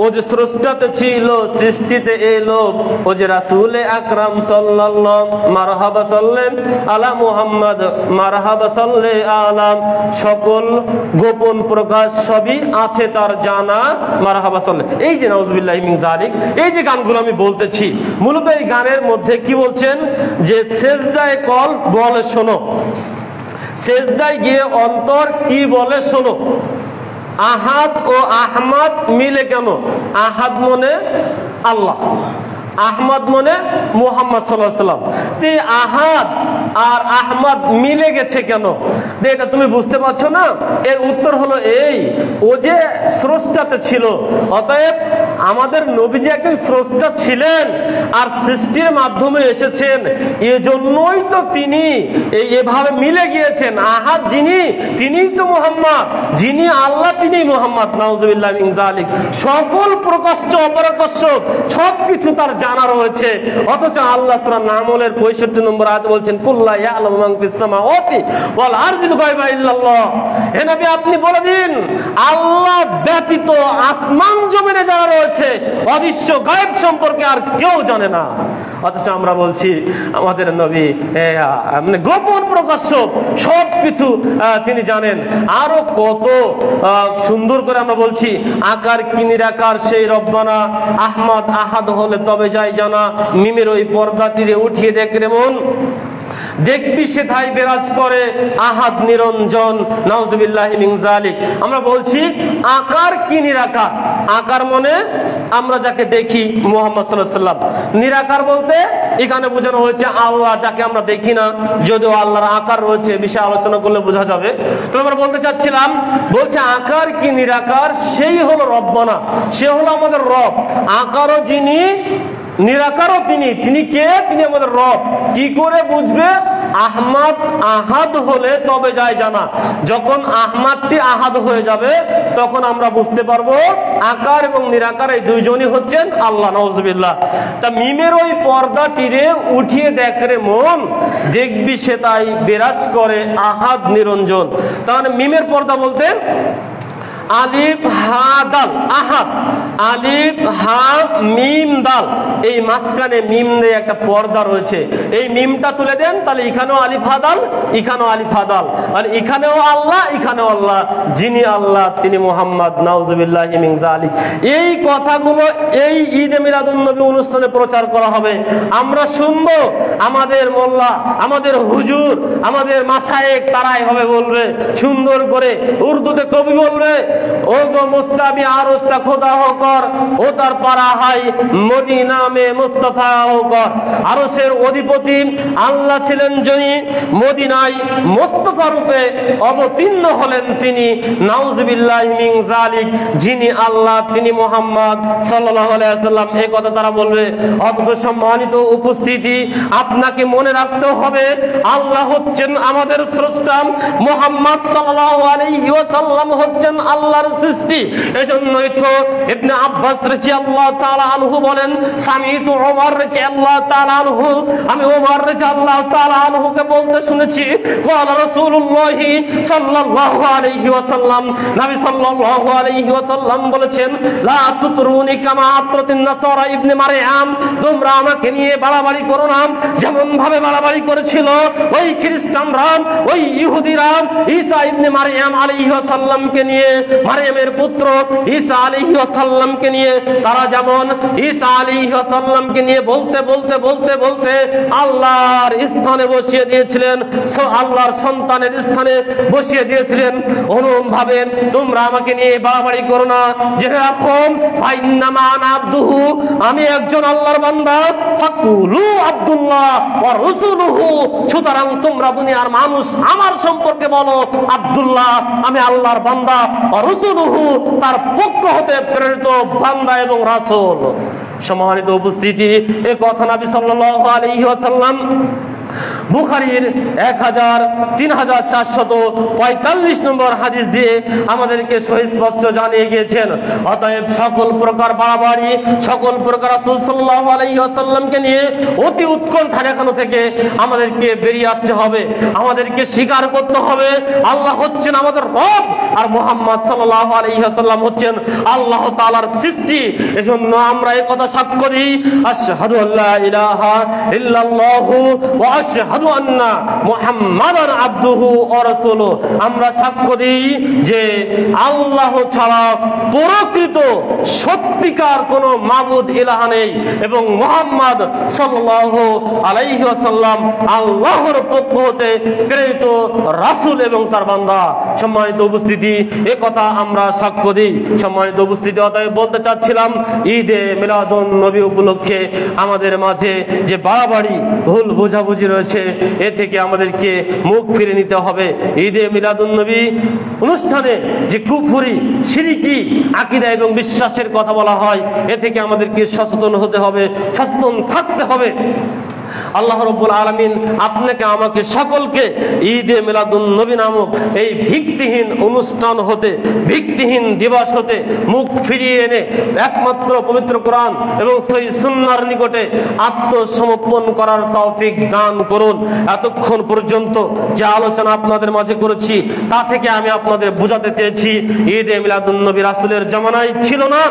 ও যে স্রষ্টাতে ছিল সৃষ্টিতে এলো, ও যে রাসূলে আকরাম সাল্লাল্লাহু মারহাবা সাল্লেম আলা মুহাম্মদ, মারহাবা সাল্লে আলাম, সকল গোপন প্রকাশ সবই আছে তার জানা, মারহাবা সাল্লে। এই যে নাউজুবিল্লাহি মিন যালিক, এই যে গানগুলো আমি বলতেছি, মূলত এই গানের মধ্যে কি বলছেন, যে সেজদায় কল বলে শোনো, সেজদায় গিয়ে অন্তর কি বলে শোনো। আহাদ ও আহমদ মিলে কেন? আহাদ মনে আল্লাহ, আহমদ মনে মুহাম্মদ সাল্লাল্লাহু আলাইহি ওয়াসাল্লাম। আহাদ আর আহমদ মিলে গেছে কেন? এটা তুমি বুঝতে পারছো না? এর উত্তর হলো এই, ও যে স্রষ্টাতে ছিল, অতএব আমাদের নবী যে একজন স্রষ্টা ছিলেন আর সৃষ্টির মাধ্যমে এসেছেন, এজন্যই তো তিনি এভাবে মিলে গিয়েছেন। আহাদ যিনি, তিনিই তো মুহাম্মদ, যিনি আল্লাহ তিনি মুহাম্মদ। নাউজুবিল্লাহ মিন যালিক। সকল প্রকাশ্য অপ্রকাশ্য সবকিছু তার জানা রয়েছে, অথচ আল্লাহ সূরা নামলের 65 নম্বর আয়াত বলছেন কুল্লা ইয়ালামু মান ফিস সামাওয়াতি ওয়াল আরদিল গায়বা ইল্লাল্লাহ। হে নবী আপনি বলে দিন, আল্লাহ ব্যতীত আসমান জমিনে যারা রয়েছে অদৃশ্য গায়েব সম্পর্কে আর কেউ জানে না। অথচ আমরা বলছি আমাদের নবী মানে গোপন প্রকাশ্য সবকিছু তিনি জানেন। আরো কত সুন্দর করে আমরা বলছি, আকার কি নিরাকার সেই রব্বানা, আহমদ আহাদ হলে তবে যাই জানা, মিমের ওই পর্দাটিরে উঠিয়ে দেখ রে মন, দেখবি সেথায় বিরাজ করে আহাদ নিরঞ্জন। নাউজুবিল্লাহি মিন যালিক। আমরা বলছি আকার কি নিরাকার। আকার মনে আমরা যাকে দেখি মুহাম্মদ সাল্লাল্লাহু আলাইহি ওয়াসাল্লাম, নিরাকার বলতে এখানে বোঝানো হয়েছে আল্লাহ যাকে আমরা দেখি না, যদিও আল্লাহর আকার রয়েছে, বিষয়ে আলোচনা করলে বোঝা যাবে। তো আমরা বলতে চাচ্ছিলাম, বলছে আকার কি নিরাকার, সেই হলো রব্বানা, সে হলো আমাদের রব। আকারও যিনি, নিরাকারও তিনি। তিনি কে? তিনি আমাদের রব। কি করে বুঝবে? আহমদ আহাদ হলে তবে যায় জানা। যখন আহমদটি আহাদ হয়ে যাবে তখন আমরা বুঝতে পারবো আকার এবং নিরাকার এই দুইজনই হচ্ছেন আল্লাহ। নাউজুবিল্লাহ। তা মিমের ওই পর্দা তীরে উঠিয়ে দেখ রে মন, দেখবি সে তাই বিরাজ করে আহাদ নিরঞ্জন। তাহলে মিমের পর্দা বলতে আলিফ হা দাল, আহাদ, আলিফ হা মিম দাল, এই মাঝখানে মিম দিয়ে একটা পর্দা রয়েছে, এই মিমটা তুলে দেন, তাহলে এখানেও আলিফ হা দাল, এখানেও আলিফ হা দাল, আর এখানেও আল্লাহ, এখানেও আল্লাহ, যিনি আল্লাহ তিনি মুহাম্মদ। নাউজুবিল্লাহি মিন যালিক। এই কথাগুলো এই ঈদে মিলাদুন নবী অনুষ্ঠানে প্রচার করা হবে, আমরা শুনবো। আমাদের মোল্লা, আমাদের হুজুর, আমাদের মাশায়েখ তারাই হবে বলবে সুন্দর করে, উর্দুতে কবি বলবে, ও গো মুস্তাবি আরস্তা খোদা হোকর, ও তার পারা হাই মদিনা মে মুস্তাফা হোকর। আরশের অধিপতি আল্লাহ ছিলেন যিনি, মদিনায় মুস্তাফা রূপে অবতীর্ণ হলেন তিনি। নাউজুবিল্লাহি মিন যালিক। যিনি আল্লাহ তিনি মুহাম্মদ সাল্লাল্লাহু আলাইহি ওয়াসাল্লাম। এই কথা তারা বলবে। অদ্ভুত সম্মানিত উপস্থিতি, আপনাকে মনে রাখতে হবে আল্লাহ হচ্ছেন আমাদের স্রষ্টা, মুহাম্মদ সাল্লাল্লাহু আলাইহি ওয়াসাল্লাম হচ্ছেন আল্লাহর সৃষ্টি। এজন্যই তো ইবনে আব্বাস রাদিয়াল্লাহু তাআলা আনহু বলেন, সামিতু ওমর রাদিয়াল্লাহু তাআলা আনহু, আমি ওমর রাদিয়াল্লাহু তাআলা আনহুকে বলতে শুনেছি, ক্বালা রাসূলুল্লাহ সাল্লাল্লাহু আলাইহি ওয়াসাল্লাম, নবী সাল্লাল্লাহু আলাইহি ওয়াসাল্লাম বলেছেন, লা তুতরুনি কামা আতরাতিন নাসারা ইবনে মারইয়াম, তোমরা আমাকে নিয়ে বাড়াবাড়ি করো না যেমন ভাবে বাড়াবাড়ি করেছিল ওই খ্রিস্টানরা, ওই ইহুদিরা ঈসা ইবনে মারইয়াম আলাইহিস সালামকে নিয়ে। মারইয়ামের পুত্র ঈসা আলাইহিস সালামকে নিয়ে তারা যেমন ঈসা আলাইহিস সালামকে নিয়ে বলতে বলতে বলতে বলতে আল্লাহর স্থানে বসিয়ে দিয়েছিলেন, আল্লাহর সন্তানের স্থানে বসিয়ে দিয়েছিলেন, অনুরূপ ভাবে তোমরা আমাকে নিয়ে বাড়াবাড়ি করো না। জেনে রাখো ফাইন্নামা আনা আবদুহু, আমি একজন আল্লাহর বান্দা, ফাকুলু আব্দুল্লাহ ওয়া রাসূলুহু, সুতরাং তোমরা দুনিয়ার মানুষ আমার সম্পর্কে বলো আব্দুল্লাহ, আমি আল্লাহর বান্দা, ওয়া রাসূলুহু, তার পক্ষ হতে প্রেরিত বান্দা এবং রাসূল। সম্মানিত উপস্থিতি, এই কথা নবী সাল্লাল্লাহু আলাইহি ওয়াসাল্লাম বুখারীর 3445 নম্বর হাদিস দিয়ে আমাদেরকে সুস্পষ্ট জানিয়ে গিয়েছেন। অতএব সকল প্রকার বাড়াবাড়ি, সকল প্রকার রাসূল সাল্লাল্লাহু আলাইহি ওয়াসাল্লামকে নিয়ে অতি উৎকণ্ঠা দেখানো থেকে আমাদেরকে বেরিয়ে আসতে হবে। আমাদেরকে স্বীকার করতে হবে আল্লাহ হচ্ছেন আমাদের রব, আর মুহাম্মদ সাল্লাল্লাহু আলাইহি ওয়াসাল্লাম হচ্ছেন আল্লাহ তাআলার সৃষ্টি। এজন্য আমরা এই কথা সাক্ষ্য দিই, আশহাদু আল্লা ইলাহা ইল্লাল্লাহু ওয়া আশহাদু আন্না মুহাম্মাদান আবদুহু ওয়া রাসূলুহু। আমরা সাক্ষ্য দিই যে আল্লাহ ছাড়া প্রকৃত সত্যিকার কোন মাবুদ ইলাহ নেই এবং মুহাম্মদ সাল্লাল্লাহু আলাইহি ওয়াসাল্লাম আল্লাহর পক্ষ হতে প্রেরিত রাসূল এবং তার বান্দা। সম্মানিত উপস্থিতি, এই কথা আমরা সাক্ষ্য দিই। সম্মানিত উপস্থিতি, অতএব বলতে চাচ্ছিলাম ঈদে মিলাদুন নবী উপলক্ষে আমাদের মাঝে যে বাড়াবাড়ি, ভুল বোঝাবুঝি রয়েছে, এ থেকে আমাদেরকে মুখ ফিরে নিতে হবে। ঈদে মিলাদুন নবী অনুষ্ঠানে যে কুফরি, শিরকি আকীদা এবং বিশ্বাসের কথা বলা হয়, এ থেকে আমাদেরকে সচেতন হতে হবে, সচেতন থাকতে হবে। আল্লাহ রাব্বুল আলামিন আপনাকে আমাকে সকলকে ঈদে মিলাদুন নবী নামক এই ভিত্তিহীন অনুষ্ঠান হতে, ভিত্তিহীন দিবস হতে মুখ ফিরিয়ে এনে একমাত্র পবিত্র কোরআন এবং সহিহ সুন্নাহর নিকটে আত্মসমর্পণ করার তৌফিক দান করুন। এতক্ষণ পর্যন্ত যে আলোচনা আপনাদের মাঝে করেছি তা থেকে আমি আপনাদের বোঝাতে চেয়েছি ঈদে মিলাদুন নবী রাসূলের জামানায় ছিল না,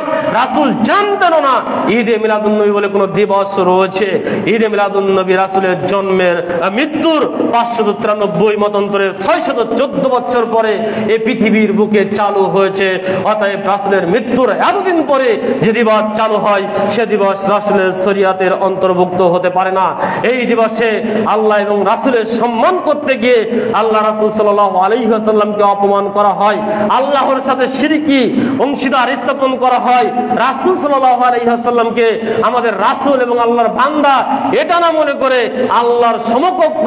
রাসূল জানতেন না ঈদে মিলাদুন নবী বলে কোনো দিবস রয়েছে। ঈদে মিলাদুন নবী রাসূলের জন্মের মৃত্যুর 593 মতান্তরের 614 বছর পরে এই পৃথিবীর বুকে চালু হয়েছে। অতএব রাসূলের মৃত্যুর এতদিন পরে যে দিবস চালু হয় সে দিবস রাসূলের শরীয়তের অন্তর্ভুক্ত হতে পারে না। এই দিবসে আল্লাহ এবং রাসূলের সম্মান করতে গিয়ে আল্লাহ রাসূল সাল্লাল্লাহু আলাইহি ওয়াসাল্লামকে অপমান করা হয়, আল্লাহর সাথে শিরকি অংশীদার স্থাপন করা হয়, রাসূল সাল্লাল্লাহু আলাইহি ওয়াসাল্লামকে আমাদের রাসূল এবং আল্লাহর বান্দা এটা না মনে করে আল্লাহর সমকক্ষ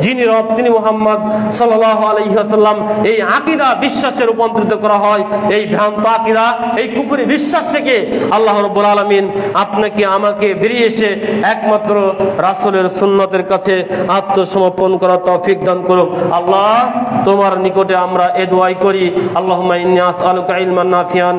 যিনি রব তিনি মুহাম্মদ সাল্লাল্লাহু আলাইহি ওয়াসাল্লাম এই আকীদা বিশ্বাসে রূপান্তরিত করা হয়। এই ভ্রান্ত আকীদা, এই কুফরি বিশ্বাস থেকে আল্লাহ রাব্বুল আলামিন আপনাকে আমাকে বেরিয়ে এসে একমাত্র রাসূলের সুন্নতের কাছে আত্মসমর্পণ করার তৌফিক দান করুক। আল্লাহ তোমার নিকটে আমরা এই দোয়াই করি, আল্লাহুম্মা ইন্নী আসআলুকা ইলমান নাফিয়ান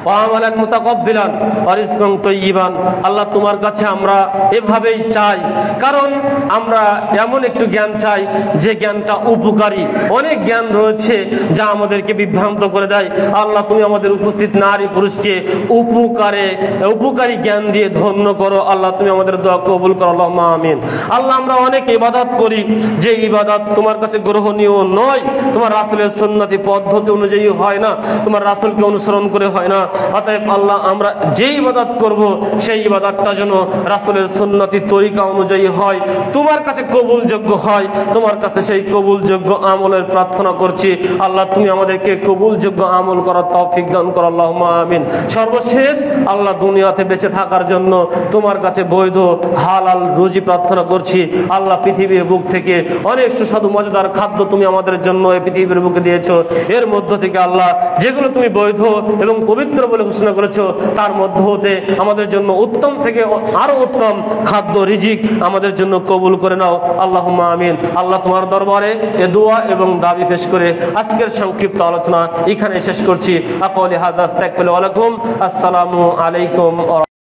ওয়া আমালান মুতাকাব্বিলান ওয়া রিজকান তাইয়িবান। আল্লাহ তোমার কাছে আমরা এভাবেই চাই, কারণ আমরা এমন একটু জ্ঞান চাই যে জ্ঞানটা উপকারী। অনেক জ্ঞান রয়েছে যা আমাদেরকে বিভ্রান্ত করে দেয়। আল্লাহ তুমি আমাদের উপস্থিত নারী পুরুষকে উপকারী জ্ঞান দিয়ে ধন্য করো। আল্লাহ তুমি আমাদের দোয়া কবুল করো, আল্লাহুম্মা আমিন। আল্লাহ আমরা অনেক ইবাদত করি যে ইবাদত তোমার কাছে গ্রহণীয় নয়, তোমার রাসূলের সুন্নতি পদ্ধতি অনুযায়ী হয় না, তোমার রাসূলকে অনুসরণ করে হয় না। অতএব আল্লাহ আমরা যে ইবাদত করব সেই ইবাদতটা যেন রাসূলের সুন্নতি তরিকা অনুযায়ী হয়, তোমার কাছে কবুলযোগ্য হয়, তোমার কাছে সেই কবুলযোগ্য আমলের প্রার্থনা করছি। আল্লাহ তুমি আমাদেরকে কবুলযোগ্য আমল করার তৌফিক দান করো, আল্লাহুম্মা আমিন। সর্বশেষ আল্লাহ দুনিয়াতে বেঁচে থাকার জন্য তোমার কাছে বৈধ হালাল রুজি প্রার্থনা করছি। আল্লাহ পৃথিবীর বুক থেকে অনেক সুস্বাদু মজাদার খাদ্য তুমি আমাদের জন্য এই পৃথিবীর বুকে দিয়েছো, এর মধ্য থেকে আল্লাহ যেগুলো তুমি বৈধ এবং পবিত্র বলে ঘোষণা করেছো তার মধ্য হতে আমাদের জন্য উত্তম থেকে আরো উত্তম খাদ্য রিজিক আমাদের জন্য কবুল করে নাও, আল্লাহুম্মা আমিন। আল্লাহ তোমার দরবারে এ দোয়া এবং দাবি পেশ করে আজকের সংক্ষিপ্ত আলোচনা এখানে শেষ করছি। আকুলু হাযা আস্তাগফিরু লাকুম। আসসালামু আলাইকুম।